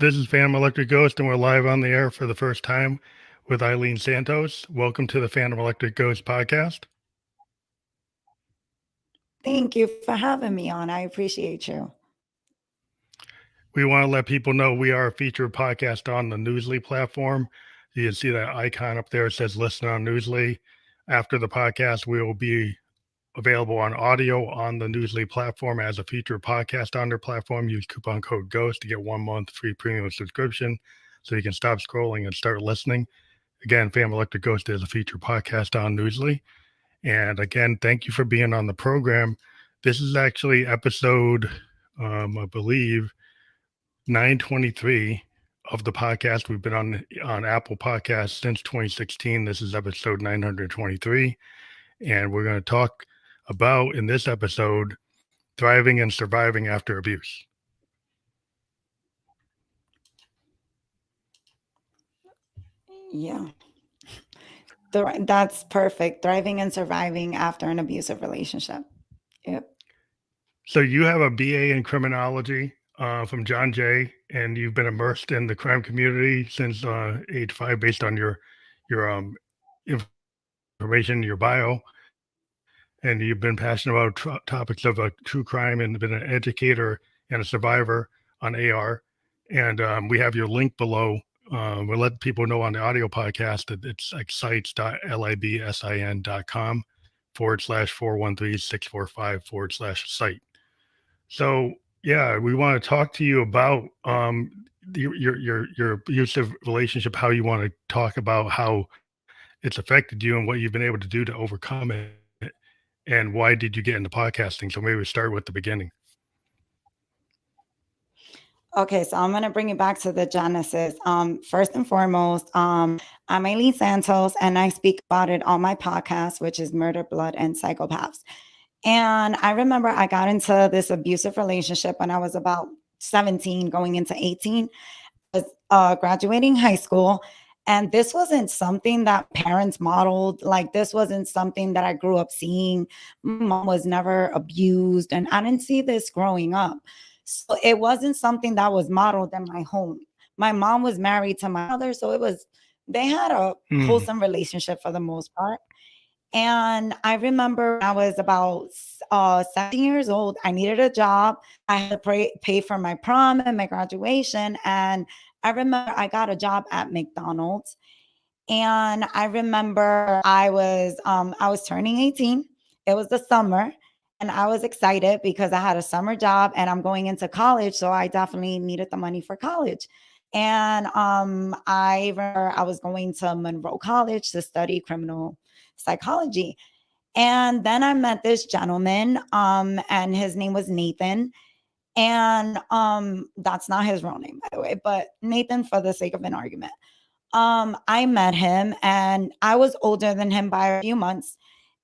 This is Phantom Electric Ghost, and we're live on the air for the first time with Eileen Santos. Welcome to the Phantom Electric Ghost podcast. Thank you for having me on. I appreciate you. We want to let people know we are a featured podcast on the Newsly platform. You can see that icon up there. It says listen on Newsly. After the podcast, we will be available on audio on the Newsly platform as a featured podcast on their platform. Use coupon code GHOST to get 1 month free premium subscription so you can stop scrolling and start listening. Again, Phantom Electric Ghost is a featured podcast on Newsly. And again, thank you for being on the program. This is actually episode, I believe, 923 of the podcast. We've been on Apple Podcasts since 2016. This is episode 923. And we're going to talk about, in this episode, thriving and surviving after abuse. Yeah. That's perfect. Thriving and surviving after an abusive relationship. Yep. So you have a BA in criminology from John Jay, and you've been immersed in the crime community since age 5 based on your information, your bio. And you've been passionate about topics of true crime and been an educator and a survivor on AR. And we have your link below. We'll let people know on the audio podcast that it's like sites.libsyn.com/413-645/site. So yeah, we want to talk to you about your abusive relationship, how you want to talk about how it's affected you and what you've been able to do to overcome it. And why did you get into podcasting? So maybe we start with the beginning. Okay, so I'm going to bring it back to the genesis. First and foremost, I'm Eileen Santos, and I speak about it on my podcast, which is Murder, Blood, and Psychopaths. And I remember I got into this abusive relationship when I was about 17, going into 18. I was graduating high school. And this wasn't something that parents modeled. Like, this wasn't something that I grew up seeing. My mom was never abused, and I didn't see this growing up. So it wasn't something that was modeled in my home. My mom was married to my mother, so they had a wholesome relationship for the most part. And I remember I was about 17 years old. I needed a job. I had to pay for my prom and my graduation. And I remember I got a job at McDonald's. And I remember I was turning 18. It was the summer. And I was excited because I had a summer job and I'm going into college. So I definitely needed the money for college. And I remember I was going to Monroe College to study criminal psychology. And then I met this gentleman, and his name was Nathan. And that's not his real name, by the way, but Nathan, for the sake of an argument. I met him, and I was older than him by a few months.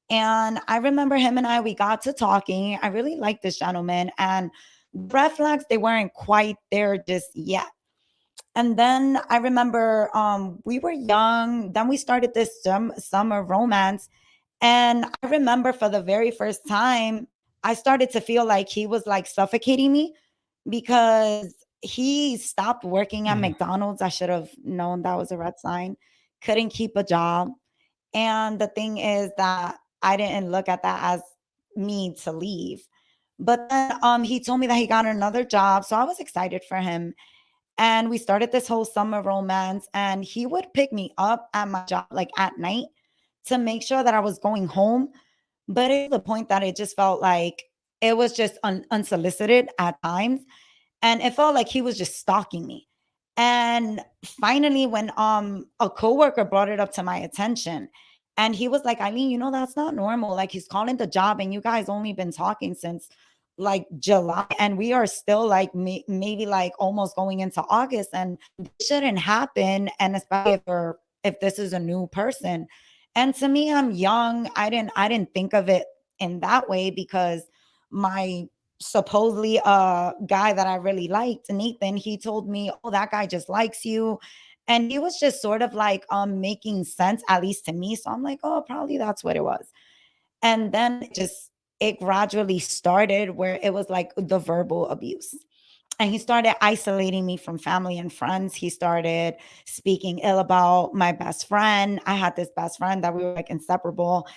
And I remember we got to talking. I really liked this gentleman, and red flags, they weren't quite there just yet. And then I remember we were young. Then we started this summer romance. And I remember for the very first time, I started to feel like he was like suffocating me because he stopped working at McDonald's. I should have known that was a red sign. Couldn't keep a job. And the thing is that I didn't look at that as me to leave. But then he told me that he got another job. So I was excited for him. And we started this whole summer romance. And he would pick me up at my job, like at night, to make sure that I was going home. But it was the point that it just felt like it was just unsolicited at times. And it felt like he was just stalking me. And finally, when a coworker brought it up to my attention, and he was like, Eileen, that's not normal. Like, he's calling the job and you guys only been talking since like July, and we are still like maybe like almost going into August, and this shouldn't happen. And especially if this is a new person. And to me, I'm young. I didn't think of it in that way because my supposedly guy that I really liked, Nathan, he told me, oh, that guy just likes you. And he was just sort of like making sense, at least to me. So I'm like, oh, probably that's what it was. And then it gradually started where it was like the verbal abuse. And he started isolating me from family and friends. He started speaking ill about my best friend. I had this best friend that we were like inseparable.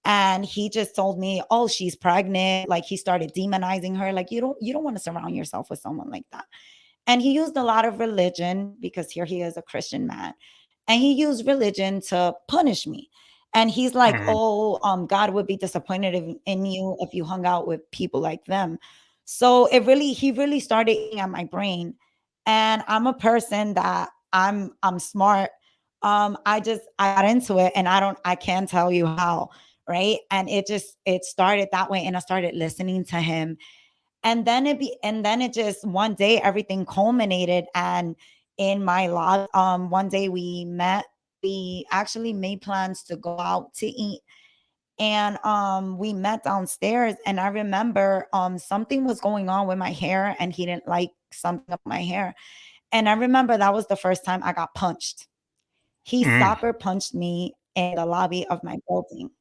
And he just told me, "Oh, she's pregnant." Like he started demonizing her. Like you don't want to surround yourself with someone like that. And he used a lot of religion because here he is a Christian man. And he used religion to punish me. And he's like, Mm-hmm. "Oh, God would be disappointed in you if you hung out with people like them." So he really started eating at my brain. And I'm a person that I'm smart. I got into it and I can't tell you how, right? And it started that way. And I started listening to him, and then it just one day everything culminated. And in my life, one day we actually made plans to go out to eat. And we met downstairs, and I remember something was going on with my hair, and he didn't like something about my hair. And I remember that was the first time I got punched. He Mm. soccer punched me in the lobby of my building.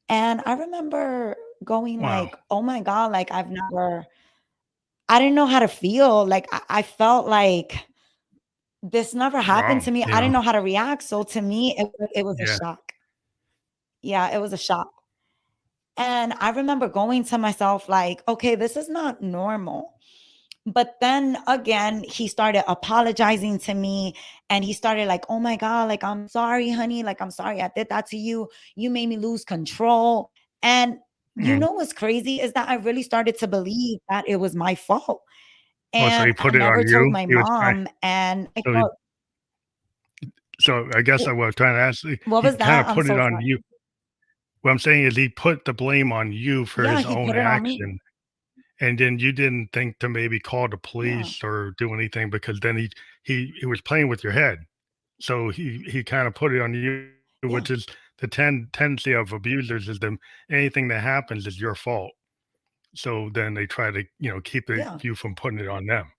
And I remember going Wow. like, "Oh my God, like I didn't know how to feel." Like I felt like this never happened Wow. to me. I didn't know how to react. So to me, it was a Yeah. shock. Yeah, it was a shock. And I remember going to myself like, "Okay, this is not normal." But then again, he started apologizing to me, and he started like, "Oh my God, like I'm sorry, honey. Like I'm sorry I did that to you. You made me lose control." And you Mm. know what's crazy is that I really started to believe that it was my fault. Oh, so And he I put it on never told you? my He was trying mom, and I so he thought, so I guess I "Wh- was trying to ask, what he was kinda that?" I'm put it so on sorry. you. What I'm saying is he put the blame on you for Yeah, his he own put it on me. action, and then you didn't think to maybe call the Yeah, police or do anything because then he was playing with your head. So he kinda put it on you, yeah, which is the tendency of abusers is them anything that happens is your fault. So then they try to, keep yeah. you from putting it on them.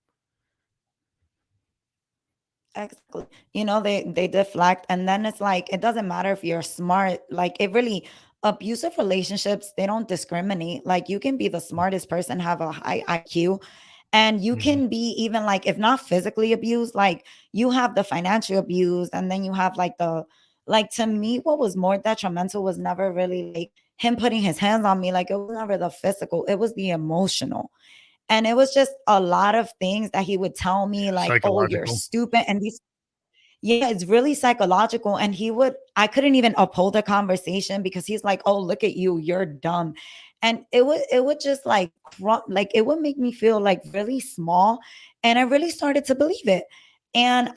Exactly. They deflect, and then it's like it doesn't matter if you're smart. Like it really abusive relationships, they don't discriminate. Like you can be the smartest person, have a high IQ, and you Mhm. can be even like if not physically abused, like you have the financial abuse, and then you have like to me, what was more detrimental was never really like him putting his hands on me. Like it was never the physical, it was the emotional. And it was just a lot of things that he would tell me, like, "Oh, you're Psychological. stupid." And these, yeah, it's really psychological. And I couldn't even uphold a conversation because he's like, "Oh, look at you, you're dumb." And it would just like, like, it would make me feel like really small. And I really started to believe it. And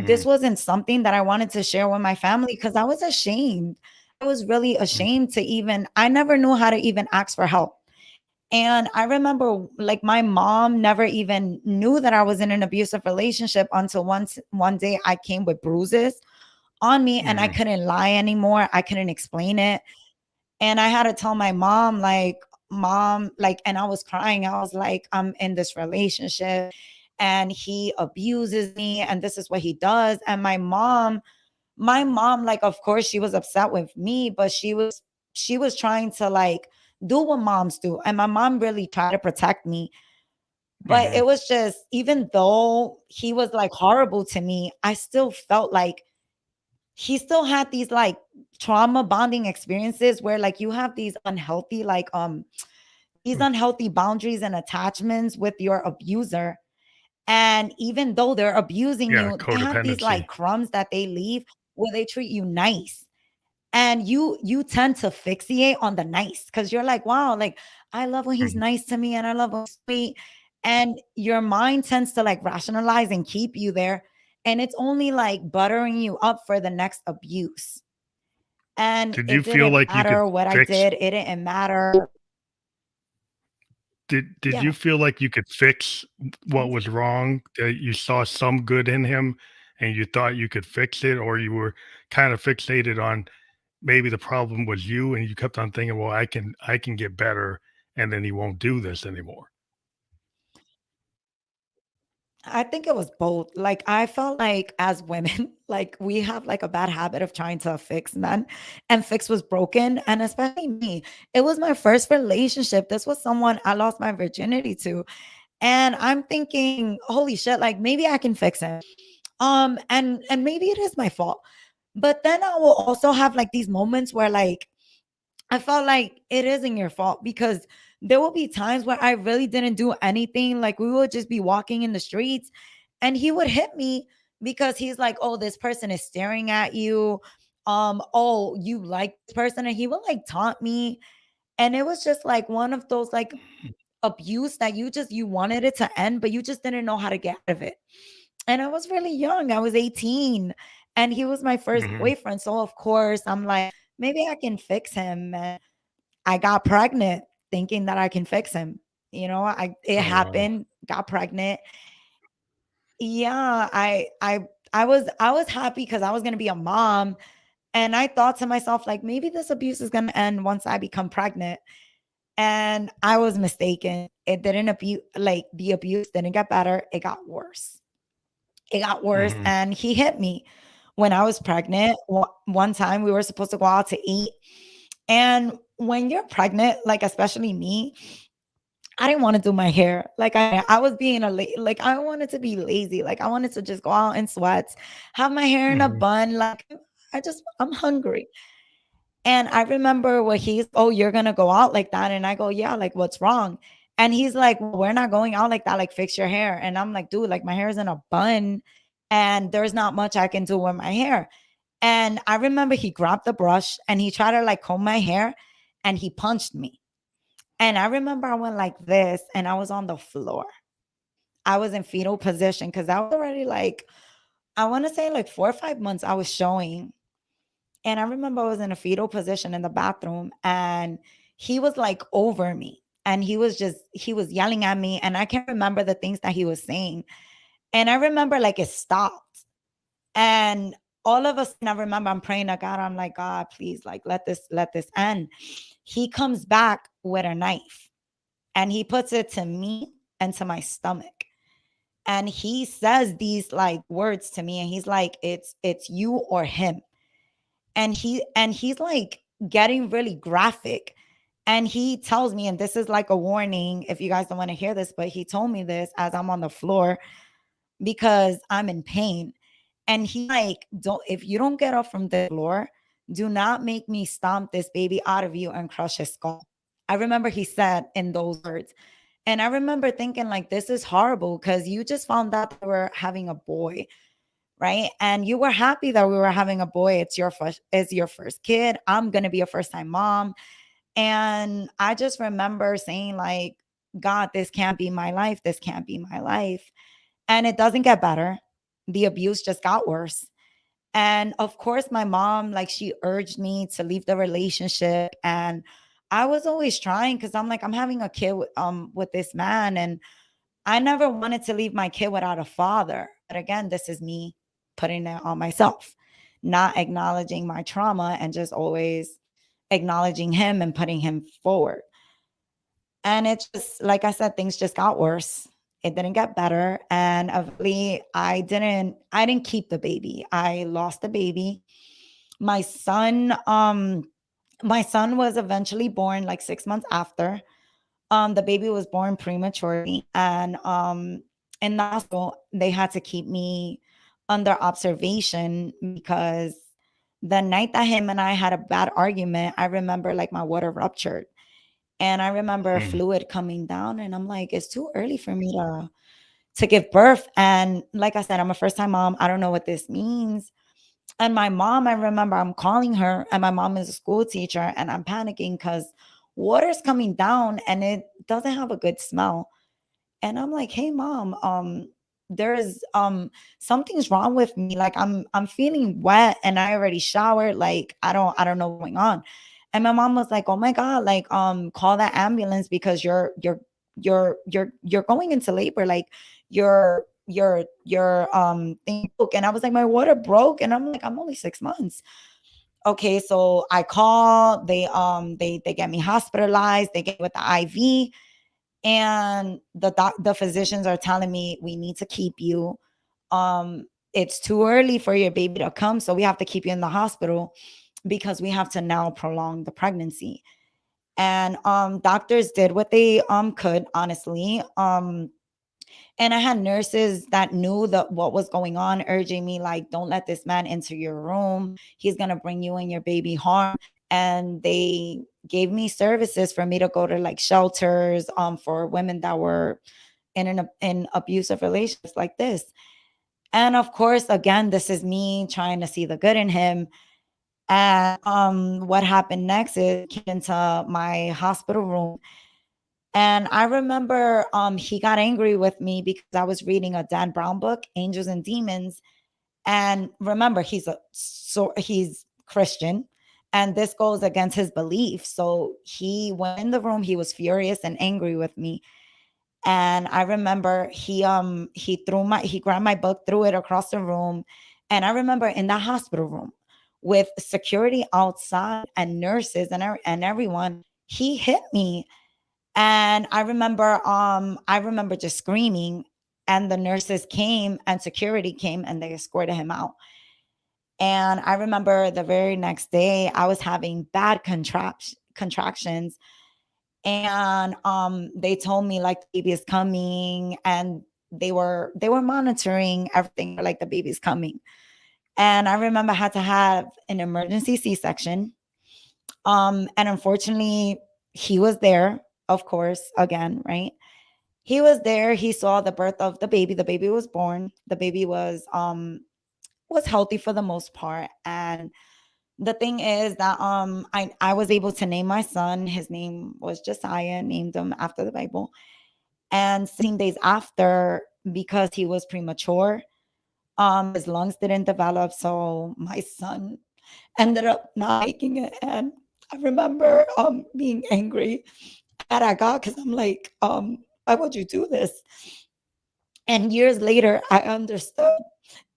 this Mhm, wasn't something that I wanted to share with my family because I was ashamed. I was really mhm. ashamed I never knew how to even ask for help. And I remember like my mom never even knew that I was in an abusive relationship until one day I came with bruises on me and I Mm. couldn't lie anymore. I couldn't explain it. And I had to tell my mom, like, "Mom," like, and I was crying. I was like, "I'm in this relationship and he abuses me and this is what he does." And my mom, like, of course she was upset with me, but she was trying to like do what moms do. And my mom really tried to protect me. But Mhm. it was just, even though he was like horrible to me, I still felt like he still had these like trauma bonding experiences where like you have these Mm. unhealthy boundaries and attachments with your abuser. And even though they're abusing Yeah, you, they have these codependency. like crumbs that they leave where they treat you nice. And you tend to fixate on the nice because you're like, "Wow, like I love when he's Mhm. nice to me and I love when he's sweet." And your mind tends to like rationalize and keep you there. And it's only like buttering you up for the next abuse. And Did you it feel didn't like you could matter what I fix did. It didn't matter. did Yeah. you feel like you could fix what was wrong? That you saw some good in him and you thought you could fix it, or you were kind of fixated on maybe the problem was you and you kept on thinking, "Well, I can get better, and then he won't do this anymore." I think it was both. Like I felt like as women, like we have like a bad habit of trying to fix men, and fix was broken. And especially me, it was my first relationship. This was someone I lost my virginity to. And I'm thinking, holy shit, like maybe I can fix him. And maybe it is my fault. But then I will also have like these moments where like I felt like it isn't your fault, because there will be times where I really didn't do anything. Like we would just be walking in the streets and he would hit me because he's like, oh, this person is staring at you. Oh, you like this person. And he would like taunt me. And it was just like one of those like abuse that you wanted it to end, but you just didn't know how to get out of it. And I was really young. I was 18 and he was my first Hmm. boyfriend. So of course I'm like, maybe I can fix him. And I got pregnant thinking that I can fix him. It Oh wow. happened, got pregnant. Yeah, I was happy because I was gonna be a mom. And I thought to myself, like, maybe this abuse is gonna end once I become pregnant. And I was mistaken. It didn't abuse, like the abuse didn't get better. It got worse. It got worse. Hmm. And he hit me when I was pregnant. One time we were supposed to go out to eat. And when you're pregnant, like especially me, I didn't want to do my hair. Like I was being like I wanted to be lazy. Like I wanted to just go out in sweats, have my hair in a Hmm. bun. Like I'm hungry. And I remember what he's, oh, you're gonna go out like that. And I go, yeah, like what's wrong? And he's like, well, we're not going out like that, like fix your hair. And I'm like, dude, like my hair is in a bun and there's not much I can do with my hair. And I remember he grabbed the brush and he tried to like comb my hair and he punched me. And I remember I went like this and I was on the floor. I was in fetal position because I was already like, I want to say like 4 or 5 months I was showing. And I remember I was in a fetal position in the bathroom and he was like over me and he was yelling at me. And I can't remember the things that he was saying. And I remember like it stopped. And all of a sudden, I remember I'm praying to God. I'm like, God, please, like, let this end. He comes back with a knife and he puts it to me and to my stomach. And he says these like words to me, and he's like, it's you or him. And he's like getting really graphic. And he tells me, and this is like a warning if you guys don't want to hear this, but he told me this as I'm on the floor because I'm in pain. And he like, don't if you don't get up from the floor, do not make me stomp this baby out of you and crush his skull. I remember he said in those words. And I remember thinking like this is horrible because you just found out that we're having a boy, right? And you were happy that we were having a boy. It's your first kid. I'm gonna be a first time mom. And I just remember saying, like, God, this can't be my life. This can't be my life. And it doesn't get better. The abuse just got worse. And of course, my mom, like, she urged me to leave the relationship. And I was always trying because I'm like, I'm having a kid with this man. And I never wanted to leave my kid without a father. But again, this is me putting it on myself, not acknowledging my trauma and just always acknowledging him and putting him forward. And it just, like I said, things just got worse. It didn't get better. And eventually I didn't keep the baby. I lost the baby. My son, my son was eventually born like 6 months after. The baby was born prematurely. And in the hospital, they had to keep me under observation because the night that him and I had a bad argument, I remember like my water ruptured. And I remember Hmm. fluid coming down, and I'm like, it's too early for me to give birth. And like I said, I'm a first time mom. I don't know what this means. And my mom, I remember I'm calling her, and my mom is a school teacher, and I'm panicking because water's coming down and it doesn't have a good smell. And I'm like, hey mom, there's something's wrong with me. Like I'm feeling wet and I already showered. Like I don't know what's going on. And my mom was like, oh my God, like call that ambulance because you're going into labor. Like your thing broke. And I was like, my water broke. And I'm like, I'm only 6 months. Okay, so I call, they get me hospitalized, they get with the IV, and the physicians are telling me we need to keep you. It's too early for your baby to come, so we have to keep you in the hospital because we have to now prolong the pregnancy. And doctors did what they could, honestly. And I had nurses that knew what was going on, urging me, like, don't let this man into your room. He's going to bring you and your baby harm. And they gave me services for me to go to like shelters for women that were in abusive relationships like this. And of course, again, this is me trying to see the good in him. And what happened next is he came into my hospital room. And I remember he got angry with me because I was reading a Dan Brown book, Angels and Demons. And remember, he's Christian, and this goes against his belief. So he went in the room, he was furious and angry with me. And I remember he grabbed my book, threw it across the room. And I remember in the hospital room with security outside and nurses and everyone, he hit me. And I remember just screaming, and the nurses came and security came and they escorted him out. And I remember the very next day I was having bad contractions, and they told me like the baby is coming, and they were monitoring everything like the baby's coming. And I remember I had to have an emergency C-section. And unfortunately, he was there, of course, again, right? He was there. He saw the birth of the baby. The baby was born. The baby was healthy for the most part. And the thing is that I was able to name my son. His name was Josiah, named him after the Bible. And 16 days after, because he was premature, his lungs didn't develop. So my son ended up not making it. And I remember being angry at God because I'm like, why would you do this? And years later, I understood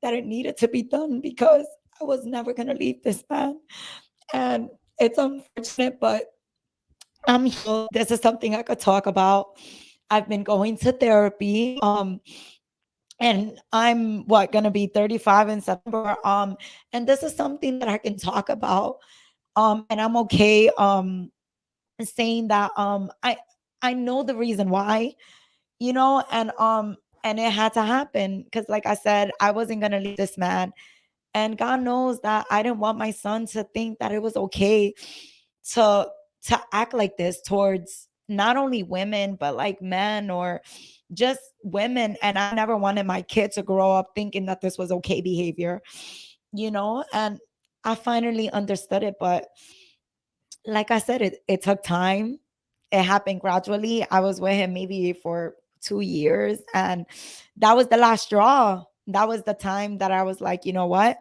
that it needed to be done because I was never going to leave this man. And it's unfortunate, but I'm healed. This is something I could talk about. I've been going to therapy. And I'm gonna be 35 in September. And this is something that I can talk about. And I'm okay saying that I know the reason why, and it had to happen because like I said, I wasn't gonna leave this man. And God knows that I didn't want my son to think that it was okay to act like this towards not only women but like men or just women. And I never wanted my kid to grow up thinking that this was okay behavior. And I finally understood it. But like I said, it took time. It happened gradually. I was with him maybe for 2 years, and that was the last straw. That was the time that I was like, you know what,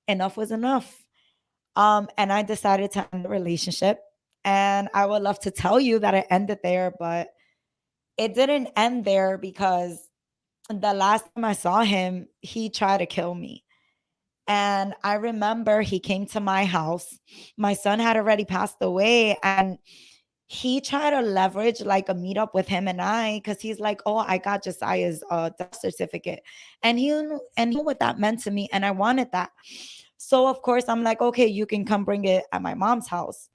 enough was enough. And I decided to end the relationship. And I would love to tell you that it ended there, but it didn't end there because the last time I saw him, he tried to kill me. And I remember he came to my house. My son had already passed away, and he tried to leverage like a meetup with him and I, because he's like, oh, I got Josiah's death certificate. And he knew what that meant to me, and I wanted that. So of course I'm like, okay, you can come bring it at my mom's house.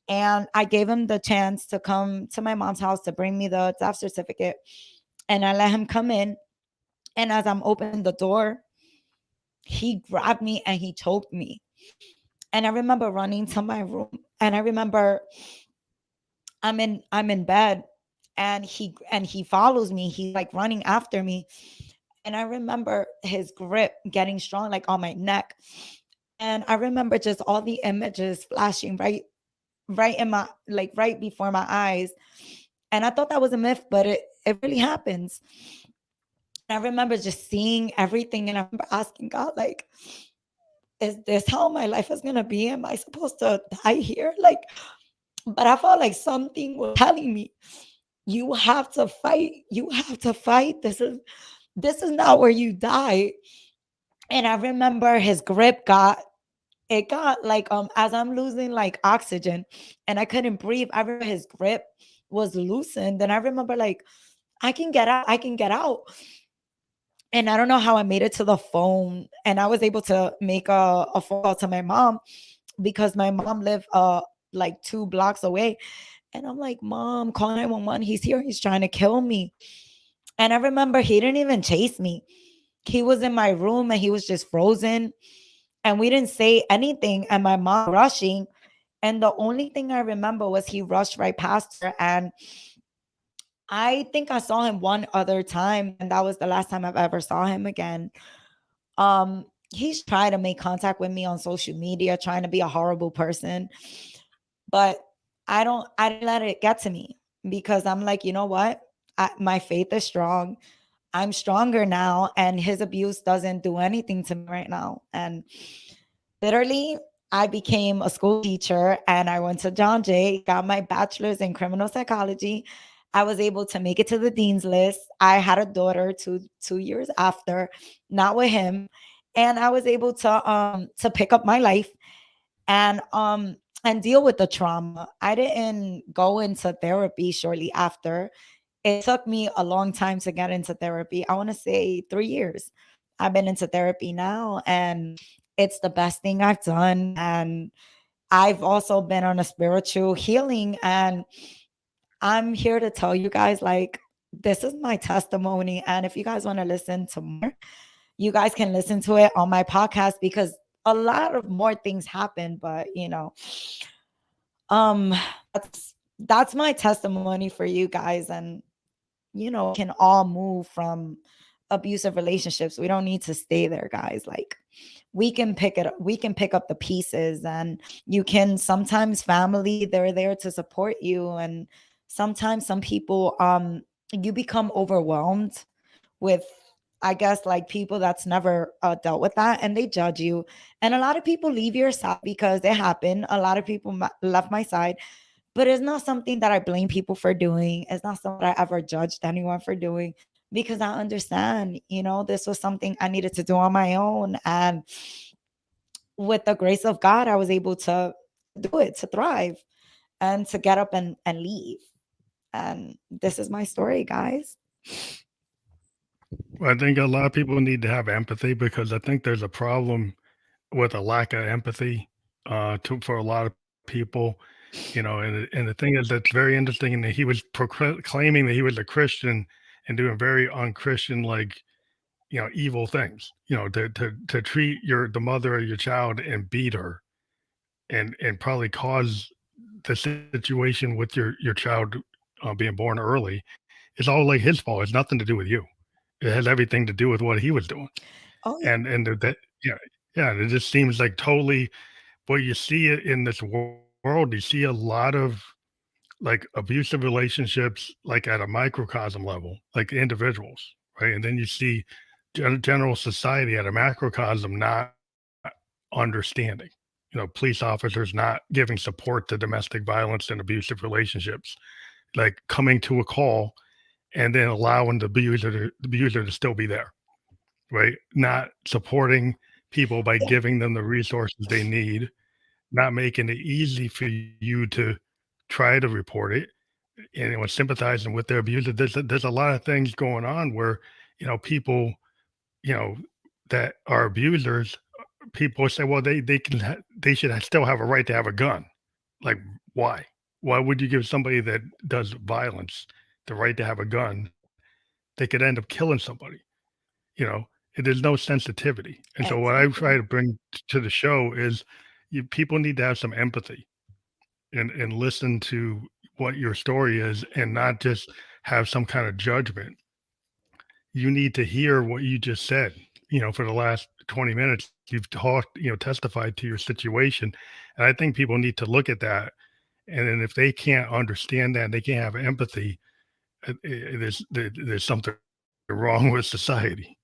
And I gave him the chance to come to my mom's house to bring me the death certificate. And I let him come in. And as I'm opening the door, he grabbed me and he choked me. And I remember running to my room. And I remember I'm in bed, and he follows me. He's like running after me. And I remember his grip getting strong, like on my neck. And I remember just all the images flashing right in my, like right before my eyes. And I thought that was a myth, but it really happens. And I remember just seeing everything, and I remember asking God, like, is this how my life is gonna be? Am I supposed to die here? Like, but I felt like something was telling me, you have to fight. You have to fight. This is not where you die. And I remember his grip got like as I'm losing like oxygen and I couldn't breathe. I remember his grip was loosened. And I remember like, I can get out. I can get out. And I don't know how I made it to the phone. And I was able to make a phone call to my mom because my mom lived like 2 blocks away. And I'm like, Mom, call 911. He's here. He's trying to kill me. And I remember he didn't even chase me. He was in my room and he was just frozen. And we didn't say anything. And my mom rushing. And the only thing I remember was he rushed right past her. And I think I saw him one other time. And that was the last time I've ever saw him again. He's tried to make contact with me on social media, trying to be a horrible person. But I didn't let it get to me because I'm like, you know what? My faith is strong. I'm stronger now, and his abuse doesn't do anything to me right now. And literally, I became a school teacher and I went to John Jay, got my bachelor's in criminal psychology. I was able to make it to the dean's list. I had a daughter 2 years after, not with him, and I was able to pick up my life and deal with the trauma. I didn't go into therapy shortly after. It took me a long time to get into therapy. I want to say 3 years. I've been into therapy now, and it's the best thing I've done. And I've also been on a spiritual healing. And I'm here to tell you guys, like, this is my testimony. And if you guys want to listen to more, you guys can listen to it on my podcast because a lot of more things happen. But, um, that's my testimony for you guys. And can all move from abusive relationships. We don't need to stay there, guys. Like, we can pick it up, we can pick up the pieces. And you can, sometimes family, they're there to support you. And sometimes some people, you become overwhelmed with, I guess, like, people that's never dealt with that, and they judge you. And a lot of people leave your side because it happened. A lot of people left my side, but it's not something that I blame people for doing. It's not something that I ever judged anyone for doing, because I understand, this was something I needed to do on my own. And with the grace of God, I was able to do it, to thrive, and to get up and leave. And this is my story, guys. I think a lot of people need to have empathy because I think there's a problem with a lack of empathy for a lot of people, and the thing is that's very interesting. And that he was claiming that he was a Christian and doing very unchristian, like, evil things, to treat the mother of your child and beat her and probably cause the situation with your child being born early. It's all like his fault. It's nothing to do with you. It has everything to do with what he was doing. Oh, yeah. And that, yeah, yeah, it just seems like totally what you see in this world. You see a lot of like abusive relationships, like at a microcosm level, like individuals, right? And then you see general society at a macrocosm not understanding. Police officers not giving support to domestic violence and abusive relationships, like coming to a call and then allowing the abuser to still be there, right? Not supporting people by Yeah. giving them the resources they need, not making it easy for you to try to report it, and sympathizing with their abuser. There's a lot of things going on where people you know that are abusers. People say, well, they should still have a right to have a gun. Like, why? Why would you give somebody that does violence the right to have a gun? They could end up killing somebody. You know, there's no sensitivity. And so what I try Exactly. to bring to the show is people need to have some empathy and listen to what your story is and not just have some kind of judgment. You need to hear what you just said. For the last 20 minutes, you've talked, testified to your situation. And I think people need to look at that. And then if they can't understand that, they can't have empathy, there's something wrong with society.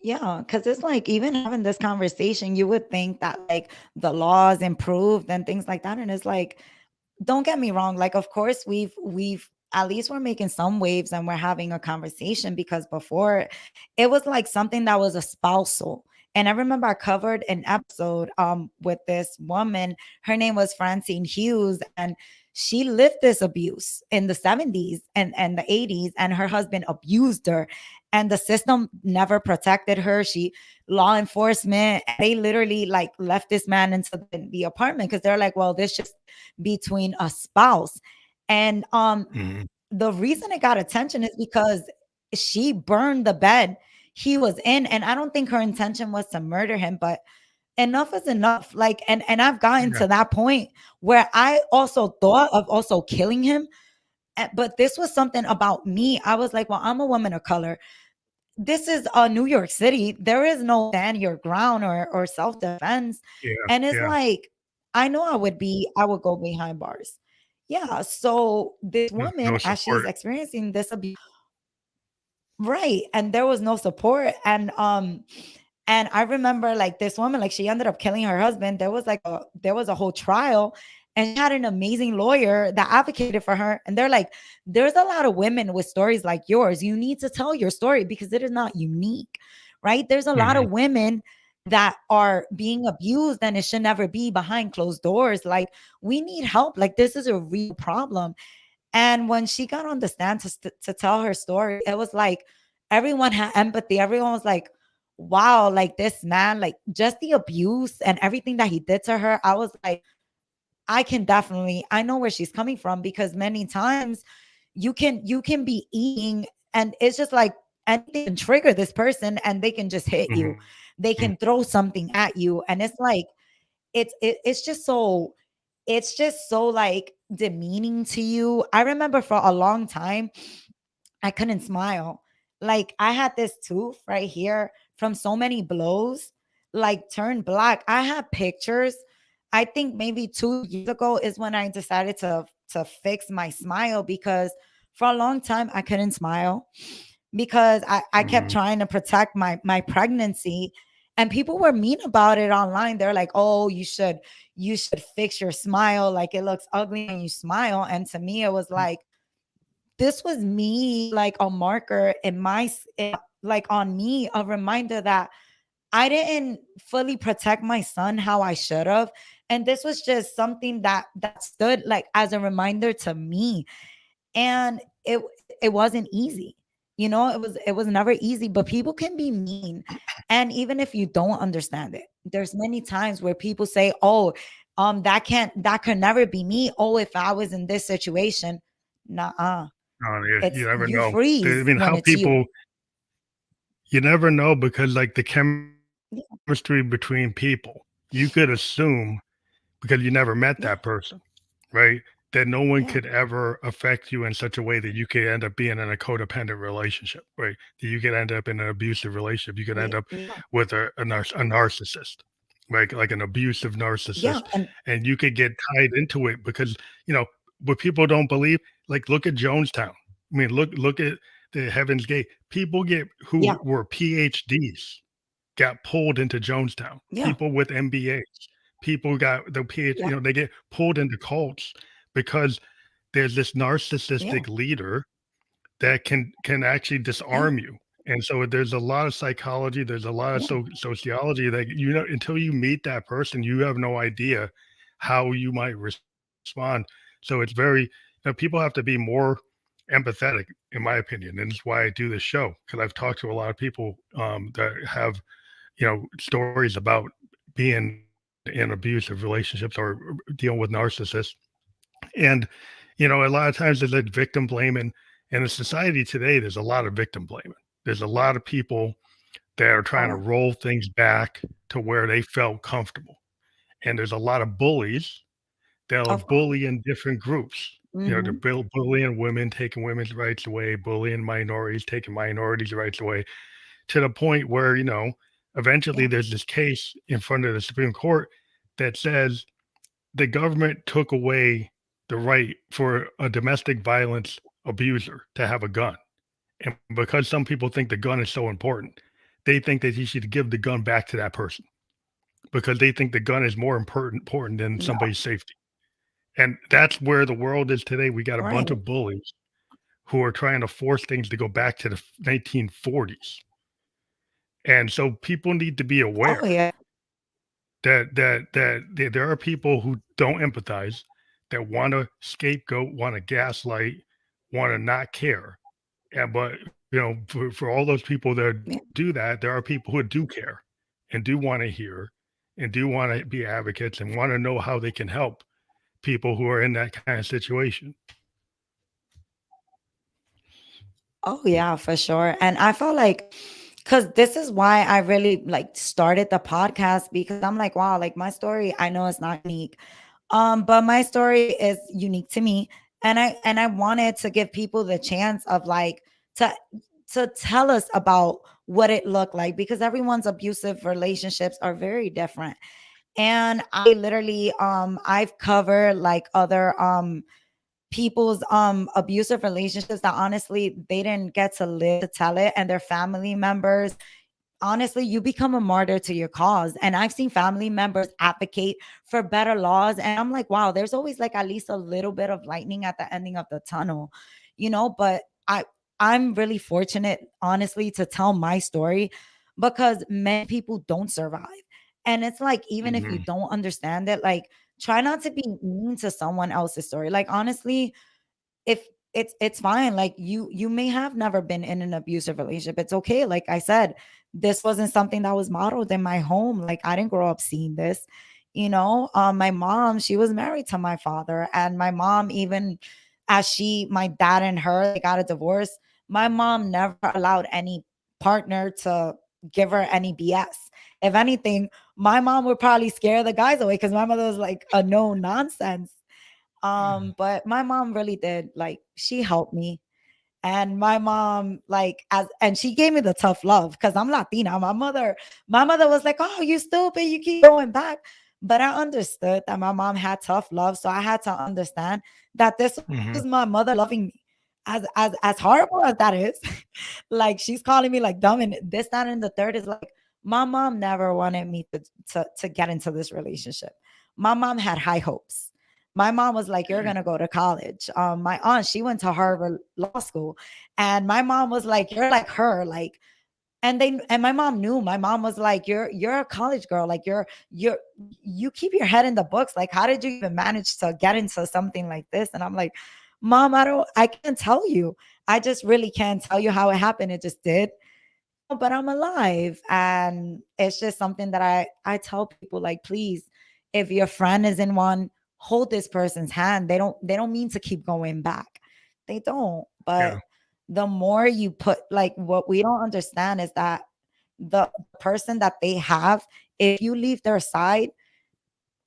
Yeah, because it's like, even having this conversation, you would think that, like, the laws improved and things like that. And it's like, don't get me wrong, like, of course, we've at least we're making some waves and we're having a conversation, because before it was like something that was a spousal. And I remember I covered an episode with this woman. Her name was Francine Hughes, and she lived this abuse in the 70s and the 80s, and her husband abused her, and the system never protected her. She Law enforcement, they literally, like, left this man into the apartment because they're like, well, this just between a spouse. And Mhm. the reason it got attention is because she burned the bed he was in, and I don't think her intention was to murder him, but enough is enough. Like, and I've gotten Yeah. to that point where I also thought of also killing him. But this was something about me. I was like, well, I'm a woman of color. This is New York City. There is no stand your ground or self defense. Yeah. And it's Yeah. like, I would go behind bars. Yeah. So this No woman, as she's support. experiencing this abuse, right. And there was no support. And I remember like this woman, like she ended up killing her husband. There was a whole trial, and she had an amazing lawyer that advocated for her. And they're like, there's a lot of women with stories like yours. You need to tell your story because it is not unique, right? There's a lot Hmm. of women that are being abused, and it should never be behind closed doors. Like, we need help. Like, this is a real problem. And when she got on the stand to tell her story, it was like everyone had empathy. Everyone was like, wow, like this man, like just the abuse and everything that he did to her. I was like, I know where she's coming from, because many times you can be eating, and it's just like anything can trigger this person and they can just hit you. Hmm. They can throw something at you. And it's like, it's just so like demeaning to you. I remember for a long time I couldn't smile. Like, I had this tooth right here from so many blows, like turned black. I had pictures. I think maybe 2 years ago is when I decided to fix my smile, because for a long time I couldn't smile because I kept Hmm. trying to protect my pregnancy. And people were mean about it online. They're like, oh, you should fix your smile. Like, it looks ugly when you smile. And to me, it was like, this was me, like a marker in like on me, a reminder that I didn't fully protect my son how I should have. And this was just something that stood like as a reminder to me. And it wasn't easy. It was never easy, but people can be mean. And even if you don't understand it, there's many times where people say, oh, that could never be me. Oh, if I was in this situation. Nah, You it's never you know. I freeze mean, when how it's you. people, you never know because like the chemistry Yeah, between people, you could assume because you never met that yeah, person, right? That no one could yeah, ever affect you in such a way that you could end up being in a codependent relationship, right? That you could end up in an abusive relationship. You could end yeah, up yeah, with a narcissist, right? Like an abusive yeah, narcissist. and And you could get tied into it because, you know, what people don't believe, like look at Jonestown. I mean, look at the Heaven's Gate. People get yeah, who were PhDs got pulled into Jonestown. yeah, People with MBAs, people got the PhD, yeah, they get pulled into cults because there's this yeah, narcissistic leader that can actually yeah, disarm you. And so there's a lot of psychology, there's a lot of yeah, sociology that until you meet that person, you have no idea how you might respond. So it's very, people have to be more empathetic, in my opinion, and it's why I do this show because I've talked to a lot of people that have stories about being in abusive relationships or dealing with narcissists. And, a lot of times there's like victim blaming. And in society today, there's a lot of victim blaming. There's a lot of people that are trying to oh, roll things back to where they felt comfortable. And there's a lot of bullies that are of course. bullying different groups. They're Hmm. bullying women, taking women's rights away, bullying minorities, taking minorities' rights away, to the point where, eventually Yeah, there's this case in front of the Supreme Court that says the government took away the right for a domestic violence abuser to have a gun. And because some people think the gun is so important, they think that he should give the gun back to that person because they think the gun is more important than yeah, somebody's safety. And that's where the world is today. We got a bunch right. of bullies who are trying to force things to go back to the 1940s. And so people need to be Oh, aware yeah, that there are people who don't empathize, that want to scapegoat, want to gaslight, want to not care. And but for all those people that yeah, do that, there are people who do care and do want to hear and do want to be advocates and want to know how they can help people who are in that kind of situation. Oh yeah, for sure. And I felt like, because this is why I really like started the podcast, because I'm like, wow, like my story, I know it's not unique. But my story is unique to me. And I wanted to give people the chance of like to tell us about what it looked like, because everyone's abusive relationships are very different. And I literally I've covered like other people's abusive relationships that honestly they didn't get to live to tell it, and their family members, honestly, you become a martyr to your cause. And I've seen family members advocate for better laws. And I'm like, wow, there's always like at least a little bit of lightning at the ending of the tunnel, But I'm really fortunate, honestly, to tell my story, because many people don't survive. And it's like, even if you Hmm. don't understand it, like try not to be mean to someone else's story. Like honestly, if it's fine, like you may have never been in an abusive relationship, it's okay. Like I said, this wasn't something that was modeled in my home. Like I didn't grow up seeing this. My mom, she was married to my father, and my mom, even as my dad and her, they got a divorce, my mom never allowed any partner to give her any BS. If anything, my mom would probably scare the guys away, because my mother was like a no nonsense. But my mom really did, like, she helped me. And my mom, like, and she gave me the tough love because I'm Latina. My mother was like, "Oh, you stupid, you keep going back." But I understood that my mom had tough love. So I had to understand that this Hmm. was my mother loving me. As horrible as that is, like she's calling me like dumb and this, that, and the third, is like my mom never wanted me to get into this relationship. My mom had high hopes. My mom was like, "You're gonna go to college." My aunt, she went to Harvard Law School, and my mom was like, "You're like her." Like, and my mom knew. My mom was like, "You're a college girl. Like, you keep your head in the books. Like, how did you even manage to get into something like this?" And I'm like, "Mom, I can't tell you. I just really can't tell you how it happened. It just did." But I'm alive. And it's just something that I tell people, like, please, if your friend is in one, hold this person's hand. They don't mean to keep going back. They don't. But Yeah. the more you put, like, what we don't understand is that the person that they have, if you leave their side,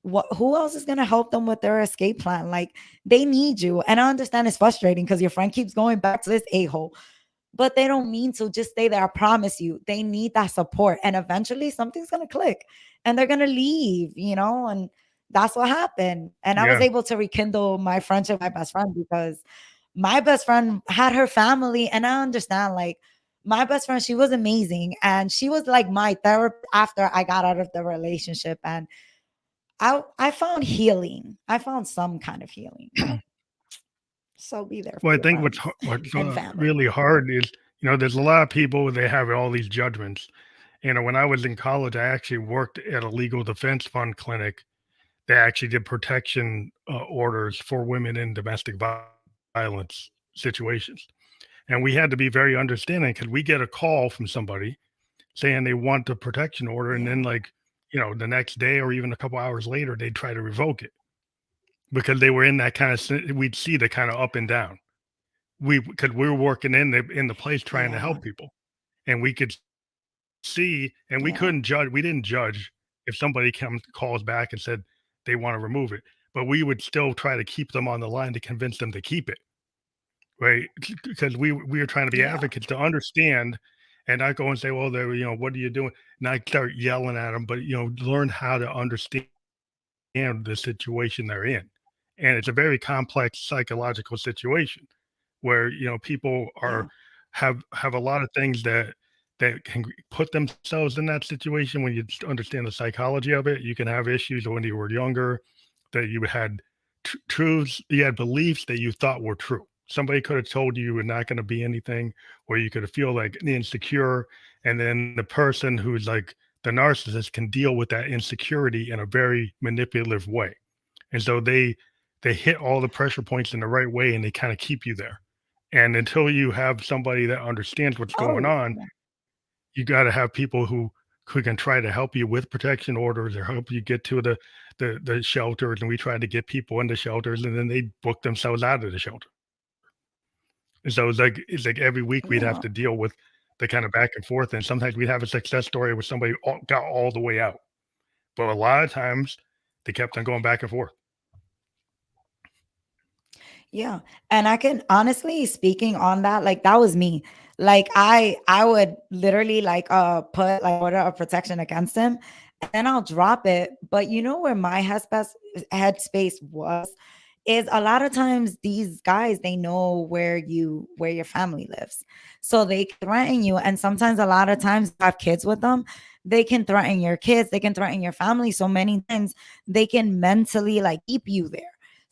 who else is going to help them with their escape plan? Like, they need you. And I understand it's frustrating because your friend keeps going back to this a-hole, but they don't mean to just stay there. I promise you, they need that support. And eventually something's going to click and they're going to leave. And that's what happened. And I was Yeah. able to rekindle my friendship with my best friend, because my best friend had her family. And I understand, like, my best friend, she was amazing. And she was like my therapist after I got out of the relationship. And I found healing. I found some kind of healing. So be there for Well, I your think friends what's and family. really hard is, there's a lot of people, they have all these judgments. When I was in college, I actually worked at a legal defense fund clinic. They actually did protection orders for women in domestic violence situations. And we had to be very understanding because we get a call from somebody saying they want the protection order. And then, Yeah. like, the next day or even a couple hours later, they'd try to revoke it because they were in that kind of, we'd see the kind of up and down. Because we were working in the place trying to Yeah. help people, and we could see, and we Yeah. couldn't judge. We didn't judge if somebody calls back and said they want to remove it, but we would still try to keep them on the line to convince them to keep it, right? Because we were trying to be Yeah. advocates to understand, and not go and say, well, they, what are you doing? Not start yelling at them, but learn how to understand the situation they're in. And it's a very complex psychological situation where people are Yeah. have a lot of things that can put themselves in that situation. When you understand the psychology of it, you can have issues when you were younger, that you had truths, you had beliefs that you thought were true. Somebody could have told you were not going to be anything, or you could feel like insecure. And then the person who's like the narcissist can deal with that insecurity in a very manipulative way. And so they hit all the pressure points in the right way, and they kind of keep you there. And until you have somebody that understands what's going Oh, on, yeah. you got to have people who can try to help you with protection orders or help you get to the shelters. And we try to get people into shelters, and then they book themselves out of the shelter. And so it's like every week we'd have Yeah. to deal with the kind of back and forth, and sometimes we'd have a success story where somebody got all the way out, but a lot of times they kept on going back and forth. Yeah. And I can honestly speaking on that, like that was me. Like I would literally like put like order of protection against him and then I'll drop it. But you know where my headspace was is a lot of times these guys they know where your family lives. So they can threaten you. And sometimes a lot of times you have kids with them, they can threaten your kids, they can threaten your family. So many times they can mentally like keep you there.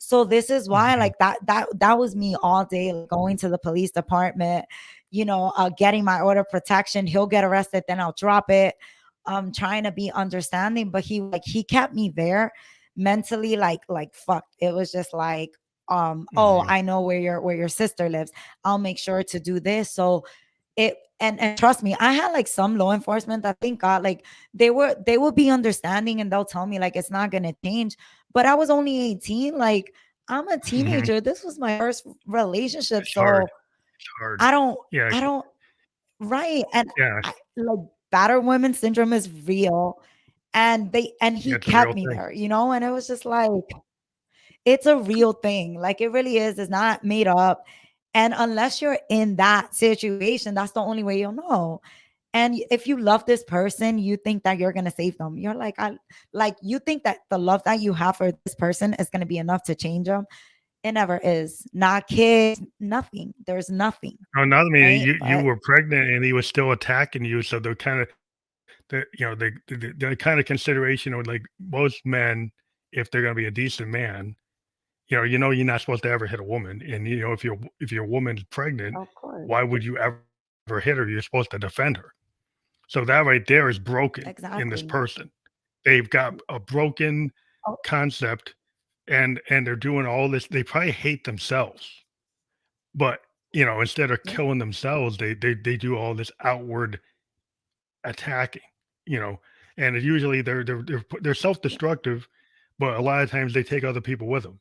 So this is why Mhm, like that was me all day, like, going to the police department, getting my order of protection. He'll get arrested, then I'll drop it. Trying to be understanding, but he kept me there mentally like fucked. It was just like oh, mhm, I know where your sister lives. I'll make sure to do this. So it and trust me, I had like some law enforcement that thank God like they will be understanding and they'll tell me like it's not gonna change. But I was only 18. Like I'm a mhm. teenager. This was my first relationship. It's hard. So It's hard. I don't Yeah, I don't right. And yeah, I like battered women syndrome is real. And yeah, he it's a kept real me thing. there, and it was just like it's a real thing. Like it really is. It's not made up. And unless you're in that situation, that's the only way you'll know. And if you love this person, you think that you're gonna save them. You're like, I like you think that the love that you have for this person is gonna be enough to change them. It never is. Not kids, nothing. There's nothing, Oh, now I mean, right? you But were pregnant and he was still attacking you, so they're kinda the kind of consideration of, like, most men, if they're gonna be a decent man, you're not supposed to ever hit a woman, and, if your woman's pregnant, of course. why would you ever hit her? You're supposed to defend her. So that right there is broken in this Exactly. person. They've got a broken Oh, concept, and they're doing all this they probably hate themselves, but, instead of yeah. killing themselves, they do all this outward attacking, you know, and usually they're Yeah. self-destructive, but a lot of times they take other people with them,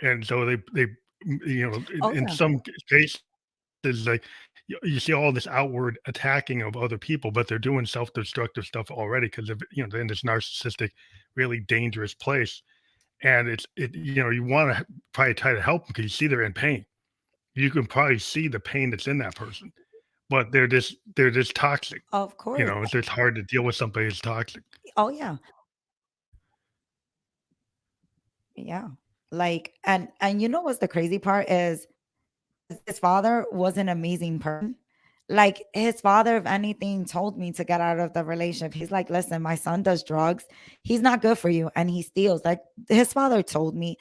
and so they Oh in yeah. some cases like you see all this outward attacking of other people, but they're doing self-destructive stuff already because of they're in this narcissistic, really dangerous place, and you want to probably try to help them because you see they're in pain. You can probably see the pain that's in that person, but they're just toxic. Of course. It's just hard to deal with somebody who's toxic. Oh yeah. Yeah. Like and you know what's the crazy part is his father was an amazing person. Like his father, if anything, told me to get out of the relationship. He's like, listen, my son does drugs. He's not good for you. And he steals. Like his father told me.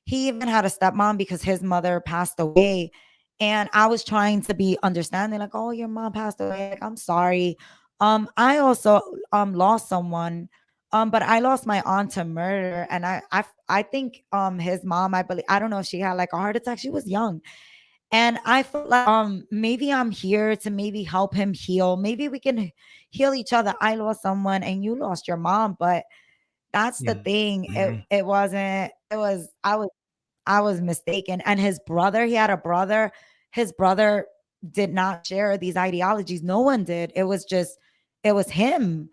He even had a stepmom because his mother passed away. And I was trying to be understanding, like, oh, your mom passed away. Like, I'm sorry. I also lost someone. But I lost my aunt to murder. And I think his mom, I believe, I don't know if she had like a heart attack. She was young. And I felt like maybe I'm here to maybe help him heal. Maybe we can heal each other. I lost someone and you lost your mom, but that's the thing. It Mhm. it wasn't it was I was mistaken. And his brother, he had a brother. His brother did not share these ideologies. No one did. It was him.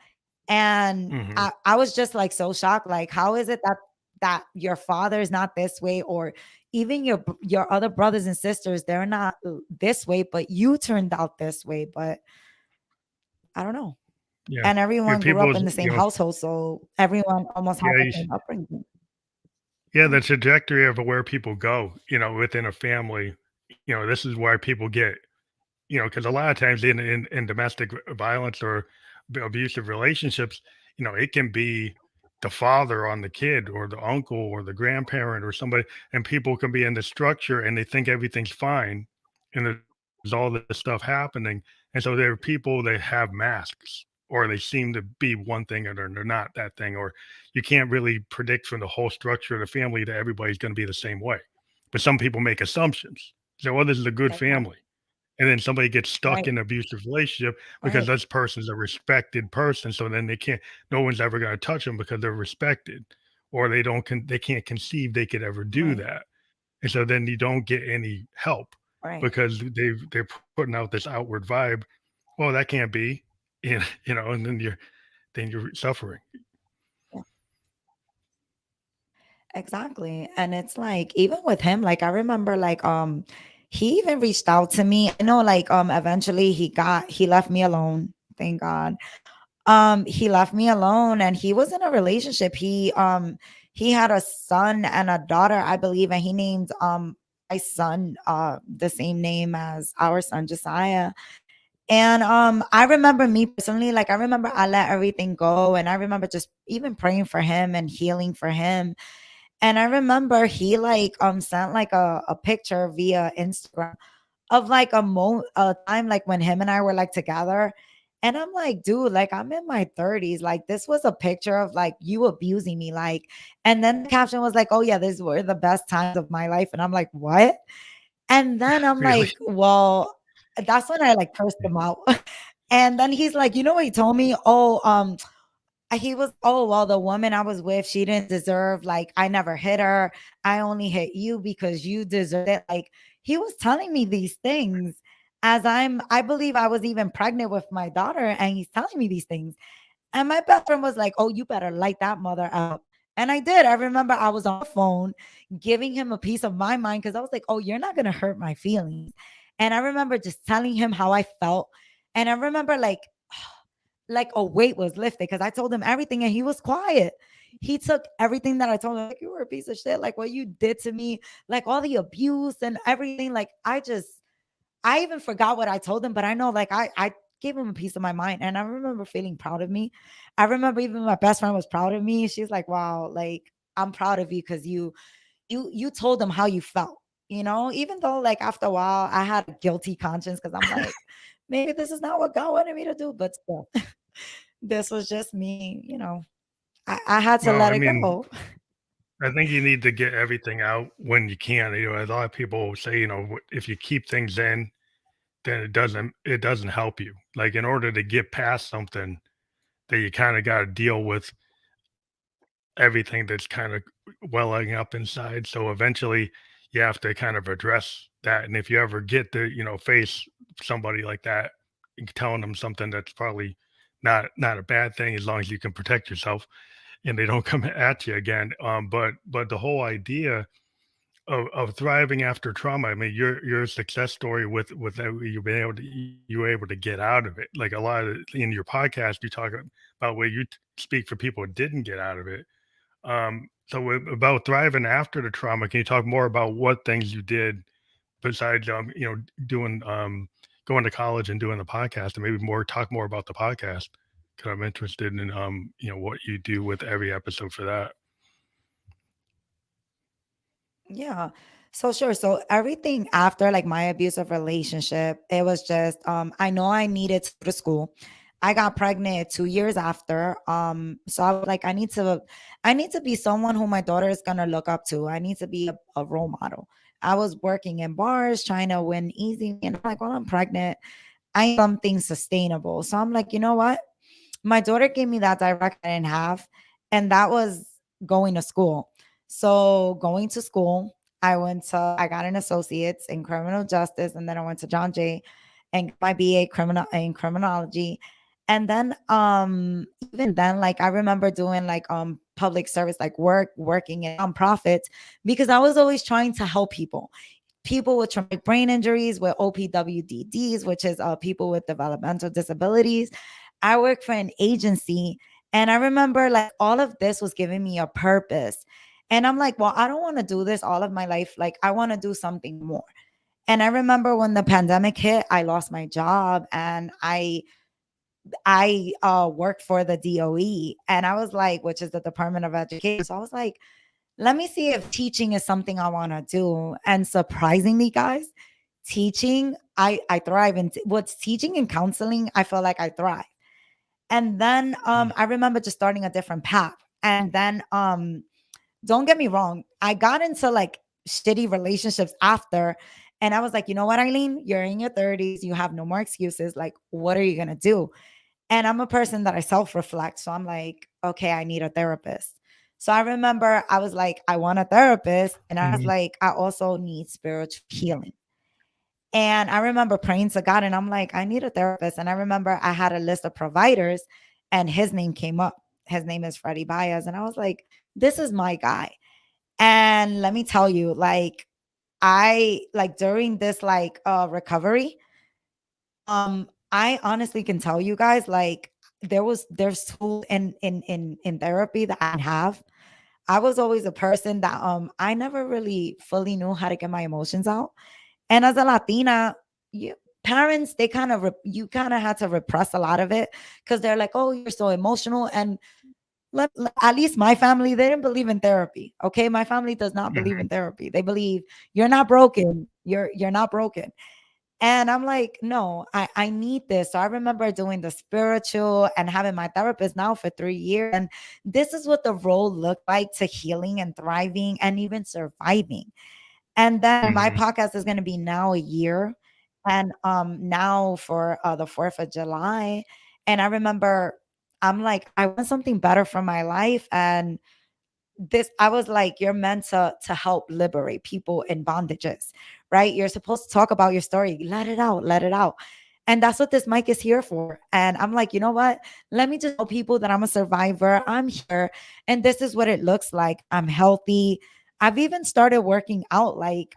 And Mhm. I was just like so shocked. Like, how is it that your father is not this way, or even your other brothers and sisters, they're not this way, but you turned out this way. But I don't know. Yeah. And Yeah, everyone grew up people's, in the same household, so everyone almost had yeah, the same upbringing. yeah, Yeah. the trajectory of where people go, within a family, this is where people get, because a lot of times in domestic violence or abusive relationships, it can be the father on the kid or the uncle or the grandparent or somebody, and people can be in the structure and they think everything's fine, and there's all this stuff happening, and so there are people that have masks or they seem to be one thing and they're not that thing, or you can't really predict from the whole structure of the family that everybody's going to be the same way, but some people make assumptions. So, well, this is a good Exactly. family, and then somebody gets stuck Right. in an abusive relationship because Right. this person's a respected person. So then no one's ever going to touch them because they're respected, or they can't conceive they could ever do Right. that. And so then you don't get any help. Right. because they're putting out this outward vibe. Well, that can't be, and then you're suffering. Yeah, exactly. And it's like even with him, like I remember like he even reached out to me. I know like eventually he left me alone. Thank God. He left me alone and he was in a relationship. He had a son and a daughter, I believe, and he named my son the same name as our son Josiah. And I remember me personally, like I remember I let everything go and I remember just even praying for him and healing for him. And I remember he like sent like a picture via Instagram of like a time like when him and I were like together. And I'm like, dude, like I'm in my 30s. Like this was a picture of like you abusing me. Like, and then the caption was like, oh yeah, these were the best times of my life. And I'm like, what? And then I'm Really? like, well, that's when I like cursed him out. And then he's like, you know what he told me? Oh, he was, oh, well, the woman I was with, she didn't deserve, like, I never hit her. I only hit you because you deserved it. Like, he was telling me these things as I believe I was even pregnant with my daughter, and he's telling me these things. And my best friend was like, oh, you better light that mother up. And I did. I remember I was on the phone giving him a piece of my mind because I was like, oh, you're not going to hurt my feelings. And I remember just telling him how I felt. And I remember like a weight was lifted because I told him everything and he was quiet. He took everything that I told him, like, you were a piece of shit, like what you did to me, like all the abuse and everything. Like I even forgot what I told him, but I know like I gave him a piece of my mind. And I remember feeling proud of me. I remember even my best friend was proud of me. She's like, wow, like I'm proud of you because you told them how you felt, even though like after a while I had a guilty conscience because I'm like, maybe this is not what God wanted me to do, but still. This was just me, I had to Well, let I it mean, go. I think you need to get everything out when you can. A lot of people say, if you keep things in, then it doesn't help you. Like in order to get past something, that you kind of got to deal with everything that's kind of welling up inside. So eventually, you have to kind of address that. And if you ever get to, face somebody like that, telling them something that's probably not a bad thing, as long as you can protect yourself and they don't come at you again. But the whole idea of thriving after trauma. I mean, your success story with that, you were able to get out of it. Like a lot of in your podcast, you talk about where you speak for people who didn't get out of it. So about thriving after the trauma, can you talk more about what things you did besides doing going to college and doing the podcast, and maybe talk more about the podcast because I'm interested in what you do with every episode for that. Yeah. So sure. So everything after like my abusive relationship, it was just I know I needed to go to school. I got pregnant 2 years after. So I was like, I need to be someone who my daughter is gonna look up to. I need to be a role model. I was working in bars trying to win easy. And I'm like, well, I'm pregnant. I need something sustainable. So I'm like, you know what? My daughter gave me that direction I didn't have, and that was going to school. So going to school, I got an associate's in criminal justice, and then I went to John Jay and got my BA in criminology. And then even then, like I remember doing like public service, like working in nonprofits because I was always trying to help people with traumatic brain injuries, with OPWDDs, which is people with developmental disabilities. I work for an agency. And I remember like all of this was giving me a purpose. And I'm like, well, I don't want to do this all of my life. Like, I want to do something more. And I remember when the pandemic hit, I lost my job and I worked for the DOE. And I was like, which is the Department of Education. So I was like, let me see if teaching is something I want to do. And surprisingly, guys, teaching, I thrive in what's teaching and counseling. I feel like I thrive. And then Mm. I remember just starting a different path. And then don't get me wrong, I got into like shitty relationships after. And I was like, you know what, Eileen? You're in your 30s. You have no more excuses. Like, what are you going to do? And I'm a person that I self reflect. So I'm like, okay, I need a therapist. So I remember I was like, I want a therapist. And I was Mhm. like, I also need spiritual healing. And I remember praying to God and I'm like, I need a therapist. And I remember I had a list of providers and his name came up. His name is Freddie Baez. And I was like, this is my guy. And let me tell you, like, I like during this like recovery, I honestly can tell you guys, like, there's tools in therapy that I didn't have. I was always a person that I never really fully knew how to get my emotions out. And as a Latina, you parents, they kind of you kind of had to repress a lot of it because they're like, oh, you're so emotional. And at least my family, they didn't believe in therapy. Okay, my family does not believe in Mhm. therapy. They believe you're not broken. You're not broken. And I'm like, no, I need this. So I remember doing the spiritual and having my therapist now for 3 years. And this is what the role looked like to healing and thriving and even surviving. And then my Mhm. podcast is going to be now a year. And now for the 4th of July. And I remember I'm like, I want something better for my life. And this I was like, you're meant to help liberate people in bondages, right? You're supposed to talk about your story, let it out, let it out. And that's what this mic is here for. And I'm like, you know what, let me just tell people that I'm a survivor, I'm here, and this is what it looks like. I'm healthy. I've even started working out, like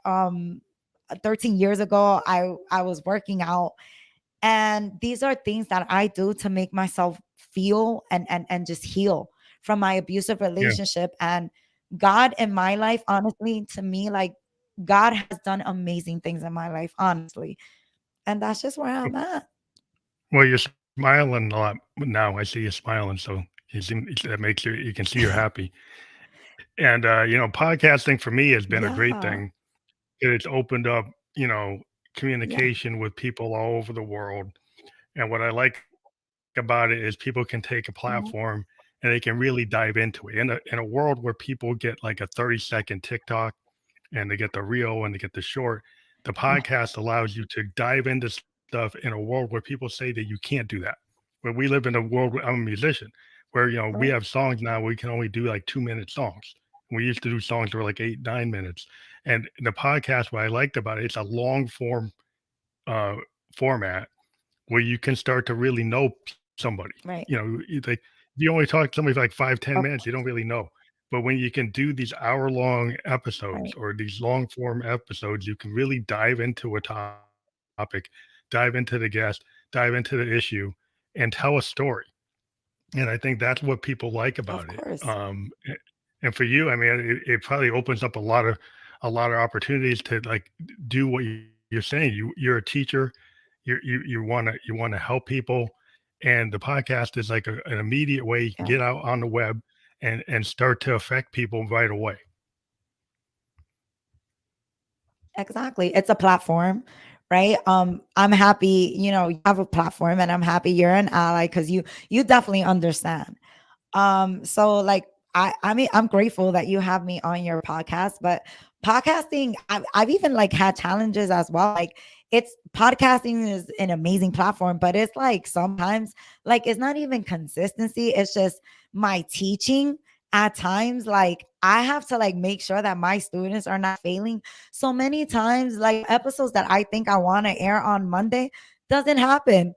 13 years ago I was working out. And these are things that I do to make myself feel and just heal from my abusive Yeah. relationship. And God in my life, honestly, to me, like, God has done amazing things in my life, honestly. And that's just where I'm at. Well, you're smiling a lot now. I see you smiling, so that makes you can see you're happy. And podcasting for me has been a great Yeah. thing. It's opened up, Yeah. communication with people all over the world. And what I like about it is people can take a platform Mhm. and they can really dive into it. In a world where people get like a 30-second TikTok and they get the reel and they get the short, the Yeah. podcast allows you to dive into stuff in a world where people say that you can't do that. Where we live in a world where I'm a musician, where we have Right. songs now where we can only do like 2-minute songs. We used to do songs that were like 8, 9 minutes. And the podcast, what I liked about it, it's a long form uh, format where you can start to really know somebody. Right. Like if you only talk to somebody for like 5, 10 minutes, you Okay. don't really know. But when you can do these hour-long episodes Right. or these long-form episodes, you can really dive into a topic, dive into the guest, dive into the issue, and tell a story. And I think that's what people like about it. Of course. And for you, I mean, it probably opens up a lot of opportunities to like do what you're saying. You're a teacher, you want to help people, and the podcast is like an immediate way you can Yeah. get out on the web and start to affect people right away. Exactly. It's a platform, right? I'm happy, you have a platform and I'm happy you're an ally because you definitely understand. So like I mean, I'm grateful that you have me on your podcast, but podcasting, I've even like had challenges as well. Like, it's podcasting is an amazing platform, but it's like sometimes, like, it's not even consistency, it's just my teaching. At times, like, I have to like make sure that my students are not failing. So many times, like, episodes that I think I want to air on Monday doesn't happen.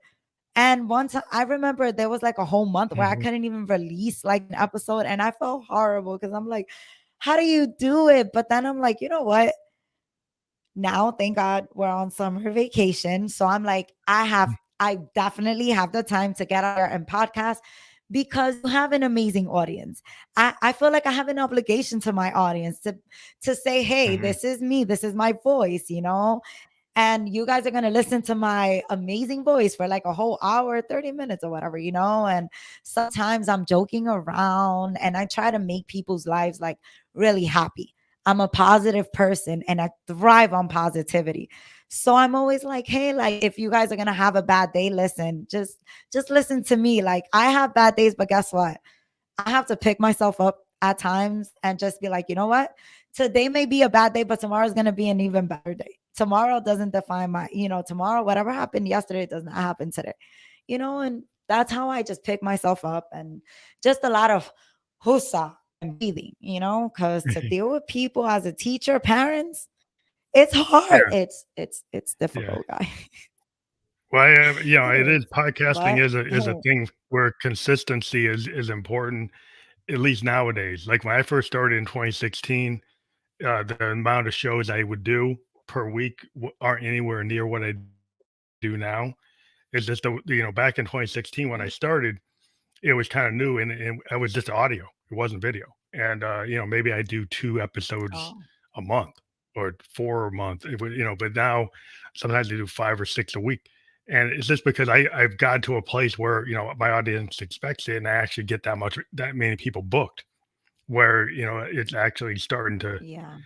And one time I remember there was like a whole month where I Mhm. couldn't even release like an episode, and I felt horrible because I'm like, how do you do it? But then I'm like, you know what? Now, thank God we're on summer vacation. So I'm like, I definitely have the time to get out there and podcast because you have an amazing audience. I feel like I have an obligation to my audience to say, hey, Mhm. this is me, this is my voice. And you guys are going to listen to my amazing voice for like a whole hour, 30 minutes or whatever. And sometimes I'm joking around and I try to make people's lives like really happy. I'm a positive person and I thrive on positivity. So I'm always like, hey, like, if you guys are going to have a bad day, listen, just listen to me. Like, I have bad days, but guess what? I have to pick myself up at times and just be like, you know what? Today may be a bad day, but tomorrow's going to be an even better day. Tomorrow doesn't define tomorrow, whatever happened yesterday does not happen today. And that's how I just pick myself up, and just a lot of husa and breathing, because to deal with people as a teacher, parents, It's hard. Yeah. It's Yeah. difficult, guy. Well, It it is is. podcasting But is a hey, thing where consistency is important, at least nowadays. Like when I first started in 2016, the amount of shows I would do per week aren't anywhere near what I do now. It's just back in 2016 when I started, it was kind of new and it was just audio. It wasn't video. And maybe I do 2 episodes oh, a month or four a month. But now sometimes I do 5 or 6 a week. And it's just because I've gotten to a place where, my audience expects it and I actually get that many people booked where, it's actually starting to, yeah.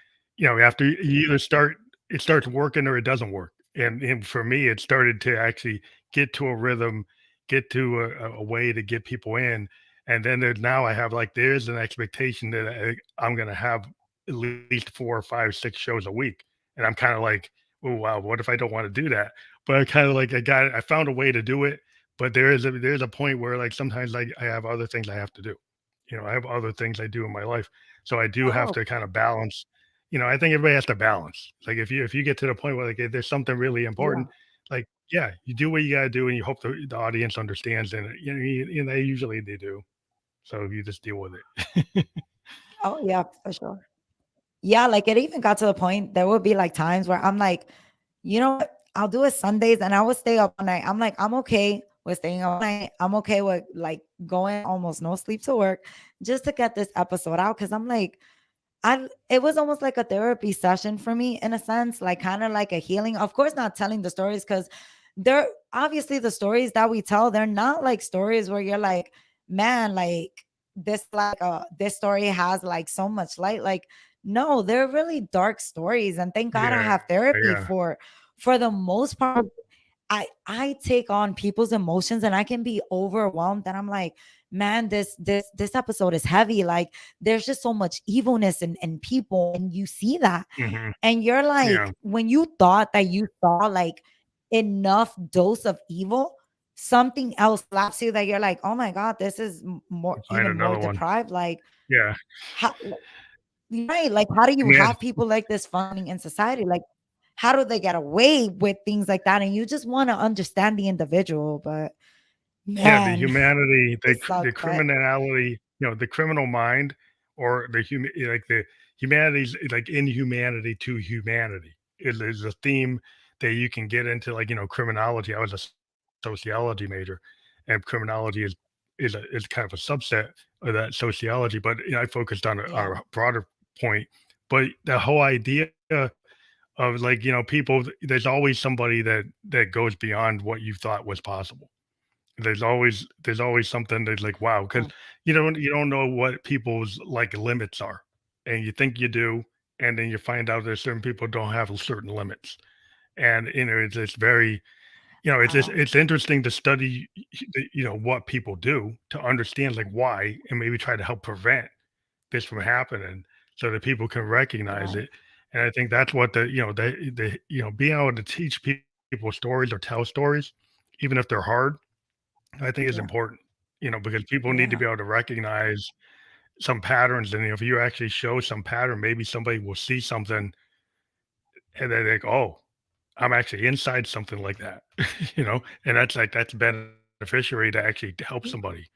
after you either it starts working or it doesn't work. And for me, it started to actually get to a rhythm, get to a way to get people in. And then now I have like, there's an expectation that I'm going to have at least 4 or 5, 6 shows a week. And I'm kind of like, oh, wow, what if I don't want to do that? But I kind of like, I found a way to do it. But there's a point where like sometimes like I have other things I have to do. I have other things I do in my life. So I do have Oh, to kind of balance. I think everybody has to balance. Like if you get to the point where like if there's something really yeah. important, like yeah, you do what you gotta do, and you hope the audience understands, and they usually they do. So you just deal with it. Oh, yeah, for sure. Yeah, like it even got to the point there would be like times where I'm like, you know what? I'll do it Sundays and I would stay up all night. I'm like, I'm okay with staying up all night. I'm okay with like going almost no sleep to work just to get this episode out. Cause I'm like, I it was almost like a therapy session for me in a sense, like kind of like a healing. Of course, not telling the stories because they're obviously the stories that we tell, they're not like stories where you're like, man, like this story has like so much light. Like, no, they're really dark stories. And thank God I Yeah, have yeah. therapy for the most part. I take on people's emotions and I can be overwhelmed and I'm like, man, this episode is heavy. Like there's just so much evilness in people and you see that. Hmm. And you're Yeah, like, when you thought that you saw like enough dose of evil, something else slaps you that you're like, oh my God, this is more find even more another one. deprived. Like Yeah, how right? Like how do you man. have people like this functioning in society? Like how do they get away with things like that? And you just want to understand the individual, but Yeah, the man, humanity, it sucks. the But criminality, the criminal mind, or the humanities, like inhumanity to humanity is a theme that you can get into, like criminology. I was a sociology major, and criminology is kind of a subset of that sociology. But I focused on yeah, a broader point. But the whole idea of like people, there's always somebody that goes beyond what you thought was possible. There's always something that's like, wow, because yeah, you don't know what people's like limits are, and you think you do, and then you find out that certain people don't have certain limits, and it's very it's just wow, it's interesting to study what people do to understand like why, and maybe try to help prevent this from happening so that people can recognize right, it. And I think that's what being able to teach people stories or tell stories, even if they're hard, I think is yeah, important, because people need to yeah, be able to recognize some patterns. And if you actually show some pattern, maybe somebody will see something and they're like, oh, I'm actually inside something like that, and that's beneficiary to actually help somebody.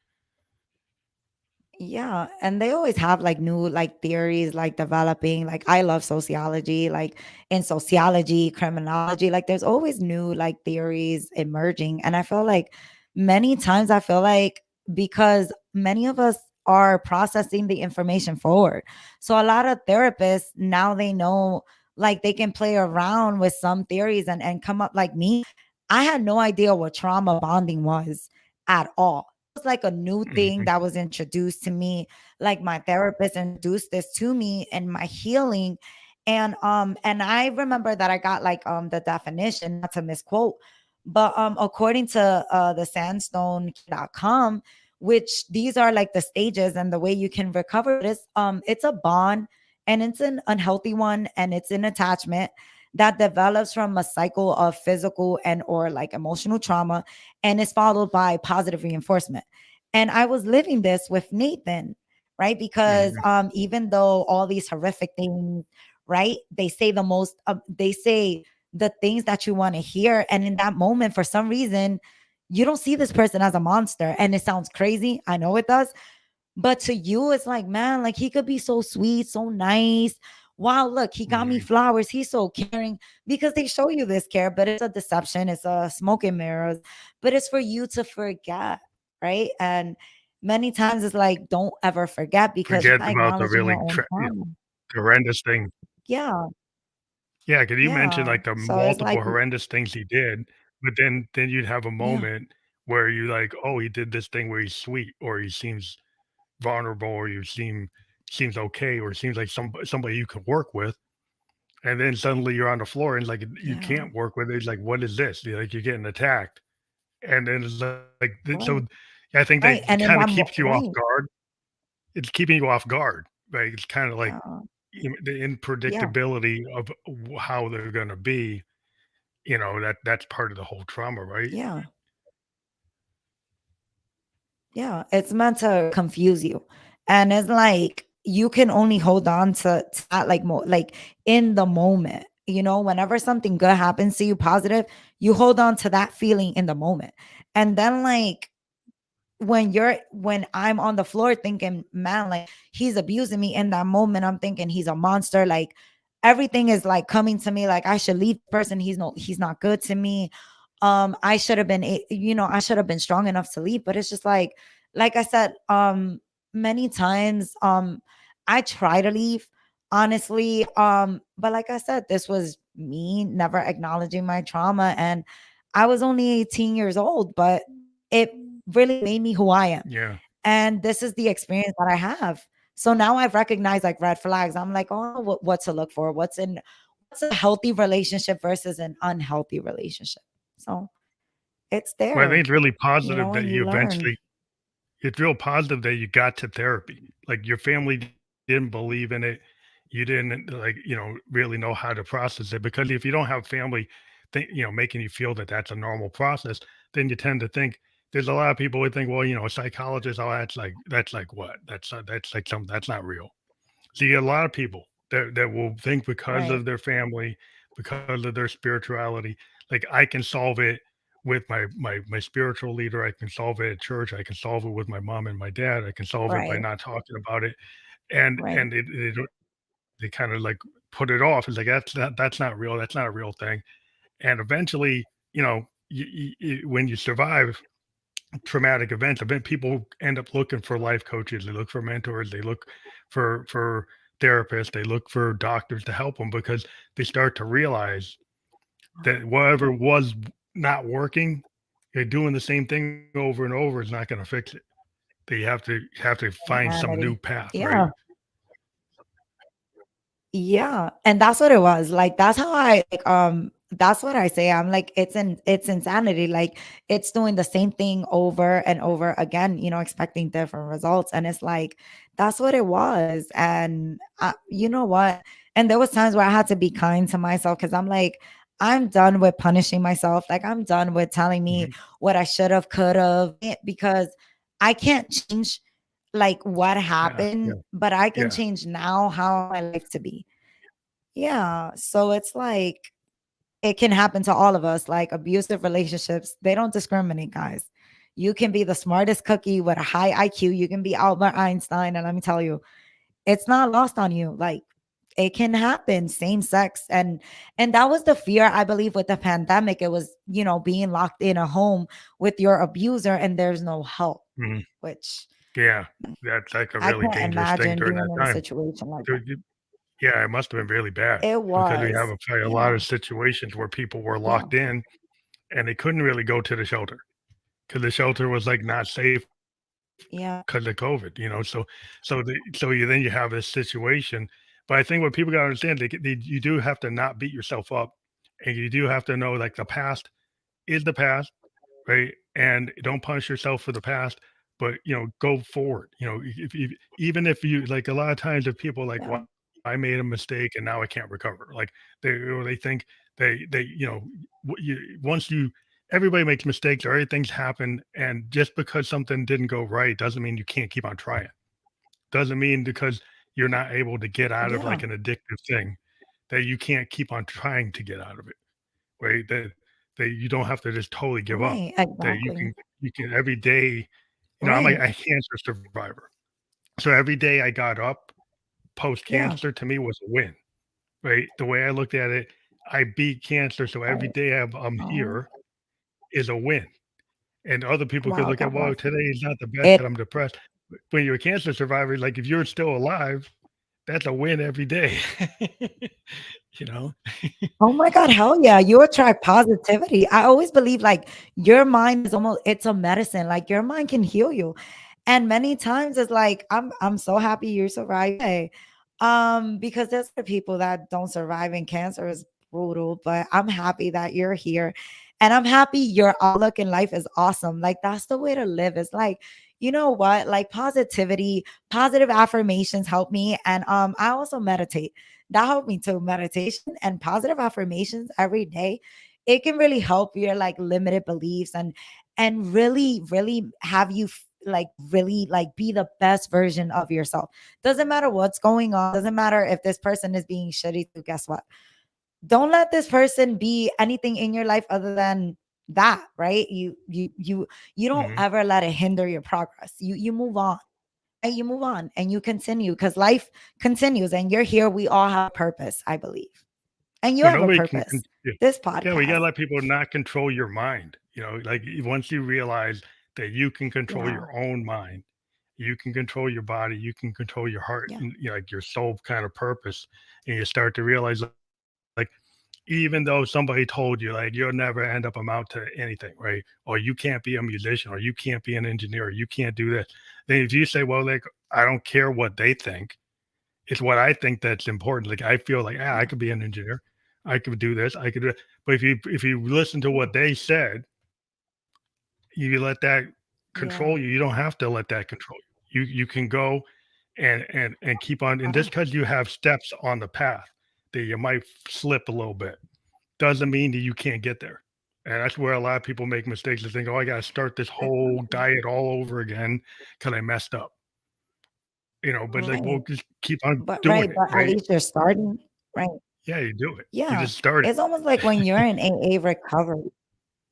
yeah. And they always have like new like theories like developing. Like I love sociology, like in sociology, criminology, like there's always new like theories emerging. And I feel like many times I feel like because many of us are processing the information forward. So a lot of therapists now they know like they can play around with some theories and come up like me. I had no idea what trauma bonding was at all. Was like a new thing Mhm. that was introduced to me. Like my therapist introduced this to me and my healing. And I remember that I got like the definition, not to misquote, but according to the sandstone.com, which these are like the stages and the way you can recover this, it's a bond and it's an unhealthy one and it's an attachment that develops from a cycle of physical and or like emotional trauma and is followed by positive reinforcement. And I was living this with Nathan, right? Because Mhm. even though all these horrific things, right? They say the most, they say the things that you want to hear. And in that moment, for some reason, you don't see this person as a monster. And it sounds crazy. I know it does. But to you, it's like, man, like he could be so sweet, so nice. Wow, look, he got me Mhm. flowers. He's so caring because they show you this care, but it's a deception. It's a smoke and mirrors, but it's for you to forget, right? And many times it's like, don't ever forget because you're Forget not about the acknowledging really your own trauma. horrendous thing. Yeah, Yeah, 'cause you mentioned, yeah. like, the So it's like, multiple horrendous things he did, but then you'd have a yeah, moment where you like, "Oh, he did this thing where he's sweet, or he seems vulnerable, or you seems okay, or seems like somebody you could work with," and then suddenly you're on the floor and, like, you yeah, can't work with it. It's like, "What is this?" You're like, you're getting attacked, and then it's like, right, I think that right. And in kinda that, keeps you off right, guard. It's keeping you off guard, right? It's kinda like yeah, the yeah, unpredictability of how they're gonna be, that's part of the whole trauma, right? yeah. Yeah, it's meant to confuse you. And it's like you can only hold on to that like more like in the moment. You know, whenever something good happens to you positive, you hold on to that feeling in the moment. And then like when I'm on the floor thinking, man, like he's abusing me in that moment, I'm thinking he's a monster. Like everything is like coming to me like I should leave the person. He's not good to me. I should have been I should have been strong enough to leave, but it's just like I said, many times I try to leave, honestly. But like I said, this was me never acknowledging my trauma, and I was only 18 years old, but it really made me who I am. Yeah. And this is the experience that I have. So now I've recognized like red flags. I'm like, oh, what to look for? What's a healthy relationship versus an unhealthy relationship? So it's Well, I think there, it's really you positive know, that and you you learn. eventually it's real positive that you got to therapy. Like, your family didn't believe in it. You didn't, like, really know how to process it, because if you don't have family making you feel that that's a normal process, then you tend to think there's a lot of people who think, well, a psychologist, oh, that's like what? That's like something that's not real. So you get a lot of people that will think because Right, of their family, because of their spirituality, like, I can solve it with my spiritual leader, I can solve it at church, I can solve it with my mom and my dad, I can solve it by right, not talking about it, and right, and they kind of like put it off. It's like that's not real. That's not a real thing. And eventually, when you survive traumatic events, people end up looking for life coaches. They look for mentors. They look for therapists. They look for doctors to help them, because they start to realize that whatever was not working, doing the same thing over and over is not going to fix it. They have to find some new insanity. path, right? Yeah. Yeah, and that's what it was. Like that's how I like that's what I say. I'm like it's insanity. Like it's doing the same thing over and over again, expecting different results, and it's like that's what it was. And you know what? And there was times where I had to be kind to myself cuz I'm like I'm done with punishing myself. Like I'm done with telling me Mhm. what I should have, could have, because I can't change like what Yeah, happened, yeah, but I can yeah. change now how I like to be. Yeah. So it's like it can happen to all of us. Like abusive relationships, they don't discriminate, guys. You can be the smartest cookie with a high IQ. You can be Albert Einstein. And let me tell you, it's not lost on you. Like it can happen, same sex. And that was the fear, I believe, with the pandemic. It was, being locked in a home with your abuser and there's no help, Mhm. which Yeah, that's like a I really can't dangerous thing imagine during being that in a time. situation like So that. yeah, it must have been really bad, It because we have was. a Yeah. lot of situations where people were Yeah. locked in and they couldn't really go to the shelter, because the shelter was like not safe Yeah. because of COVID. So you have this situation. But I think what people got to understand, you do have to not beat yourself up, and you do have to know, like, the past is the past, right? And don't punish yourself for the past, but go forward. Even if you, like, a lot of times, if people like, Yeah. well, I made a mistake and now I can't recover. Like, they think once you everybody makes mistakes, or things happen, and just because something didn't go right doesn't mean you can't keep on trying. Doesn't mean because you're not able to get out of, Yeah. like, an addictive thing. that you can't keep on trying to get out of it, right? That you don't have to just totally give up. Right, That exactly. you can every day, I'm Right. a cancer survivor. So every day I got up post Yeah. cancer to me was a win, right? The way I looked at it, I beat cancer. So every Right. day I'm Oh, here is a win. And other people could wow, look at, God well, bless you. today is not the best It because I'm depressed. When you're a cancer survivor, like if you're still alive, that's a win every day. you know? Oh my God, hell yeah. You attract positivity. I always believe like your mind is almost it's a medicine. Like your mind can heal you. And many times it's like I'm so happy you survived. Hey, because there's other people that don't survive and cancer is brutal, but I'm happy that you're here. And I'm happy your outlook in life is awesome. Like that's the way to live. It's like, you know what? Like positivity, positive affirmations help me. And I also meditate that helped me too. Meditation and positive affirmations every day. It can really help your like limited beliefs and really, really have you like really like be the best version of yourself. Doesn't matter what's going on. Doesn't matter if this person is being shitty. So guess what? Don't let this person be anything in your life other than that, right? You don't Mhm. ever let it hinder your progress. You move on, and you move on and you continue because life continues and you're here. We all have a purpose, I believe. And you Well, have a nobody can purpose. yeah. This Yeah, we podcast. gotta let people not control your mind, like, once you realize that you can control Yeah. your own mind, you can control your body, you can control your heart, Yeah. and, like, your soul kind of purpose, and you start to realize, like, even though somebody told you, like, "You'll never end up amount to anything," right? Or, "You can't be a musician," or, "You can't be an engineer," or, "You can't do this." Then if you say, "Well, like, I don't care what they think, it's what I think that's important." Like I feel like, I Yeah. could be an engineer. I could do this. I could do it. But if you listen to what they said, you let that Yeah. control you. You don't have to let that control you. You can go and keep on. And just Uh, because you have steps on the path that you might slip a little bit doesn't mean that you can't get there. And that's where a lot of people make mistakes. They think, oh, I got to start this whole exactly. diet all over again because I messed up. But like, well, Right. just keep on But doing right. it, But at right? least you're starting. Right. Yeah, you do it. You Yeah. just start It's almost it. like when you're in AA recovery.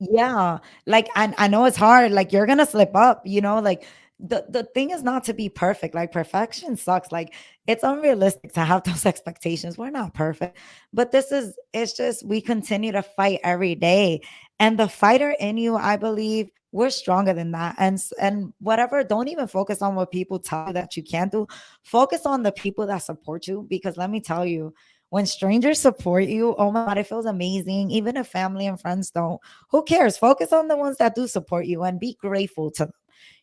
Yeah, like I know it's hard, like you're gonna slip up, like the thing is not to be perfect. Like perfection sucks. Like it's unrealistic to have those expectations. We're not perfect. But it's just we continue to fight every day. And the fighter in you, I believe, we're stronger than that. And whatever, don't even focus on what people tell you that you can't do. Focus on the people that support you because let me tell you, when strangers support you, oh my God, it feels amazing. Even if family and friends don't, who cares? Focus on the ones that do support you and be grateful to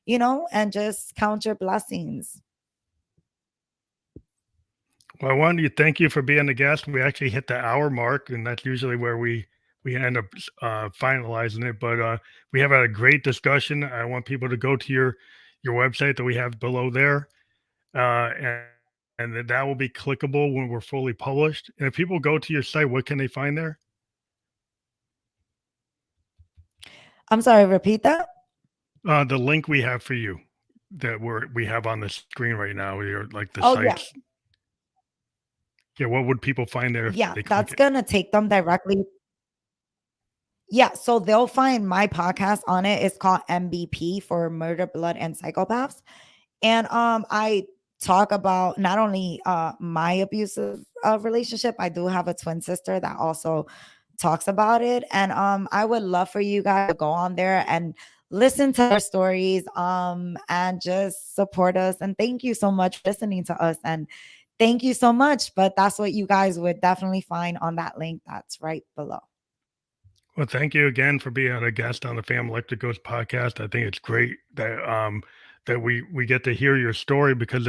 them, and just count your blessings. Well, I wanted to thank you for being a guest. We actually hit the hour mark, and that's usually where we end up finalizing it. But we have had a great discussion. I want people to go to your website that we have below there, and that will be clickable when we're fully published. And if people go to your site, what can they find there? I'm sorry, repeat that. The link we have for you that we have on the screen right now. Your like the Oh, yeah. sites. Yeah, what would people find there if Yeah, they click that's it? going to take them directly. Yeah, so they'll find my podcast on it. It's called MBP for Murder, Blood, and Psychopaths. And I talk about not only my abusive relationship, I do have a twin sister that also talks about it. And I would love for you guys to go on there and listen to our stories and just support us. And thank you so much for listening to us. And thank you so much. But that's what you guys would definitely find on that link that's right below. Well, thank you again for being a guest on the Family Electric Ghost podcast. I think it's great that we get to hear your story because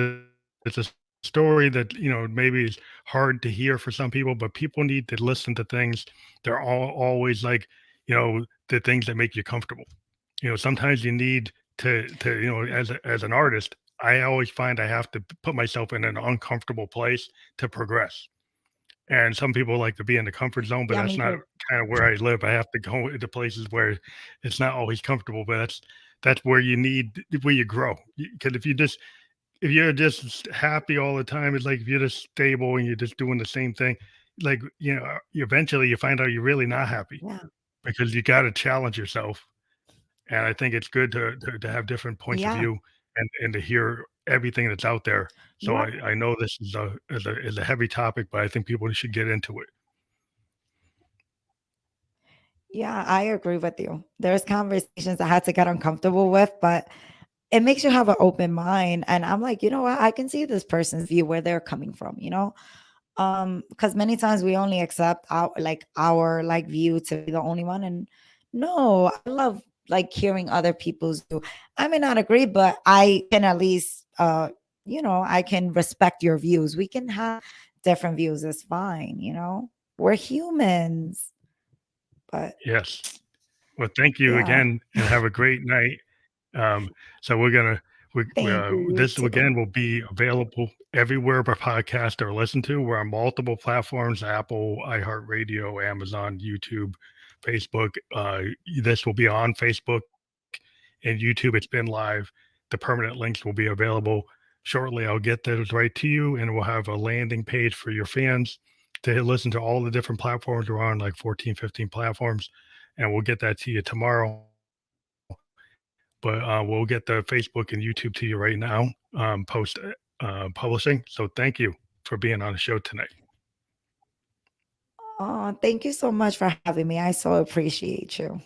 it's a story that maybe is hard to hear for some people, but people need to listen to things. They're all always like the things that make you comfortable. Sometimes you need to as an artist, I always find I have to put myself in an uncomfortable place to progress. And some people like to be in the comfort zone, but Yeah, that's me not too. kind of where I live. I have to go into places where it's not always comfortable, but that's where where you grow. Because if you're just happy all the time, it's like if you're just stable and you're just doing the same thing, like, eventually you find out you're really not happy Yeah. because you got to challenge yourself. And I think it's good to have different points of Yeah. view and to hear everything that's out there. So Yeah. I know this is a heavy topic, but I think people should get into it. Yeah, I agree with you. There's conversations I had to get uncomfortable with, but it makes you have an open mind. And I'm like, you know what? I can see this person's view where they're coming from, because many times we only accept our like view to be the only one. And no, I love like hearing other people's view. I may not agree, but I can at least I can respect your views. We can have different views. It's fine. We're humans. But Yes. Well, thank you yeah, again, and have a great night. So we're gonna thank you. You this too. again will be available everywhere our podcasts are listened to. We're on multiple platforms: Apple, iHeartRadio, Amazon, YouTube, Facebook. This will be on Facebook and YouTube. It's been live. The permanent links will be available shortly. I'll get those right to you, and we'll have a landing page for your fans to listen to all the different platforms. We're on like 14, 15 platforms, and we'll get that to you tomorrow. But we'll get the Facebook and YouTube to you right now, post publishing. So thank you for being on the show tonight. Oh, thank you so much for having me. I so appreciate you.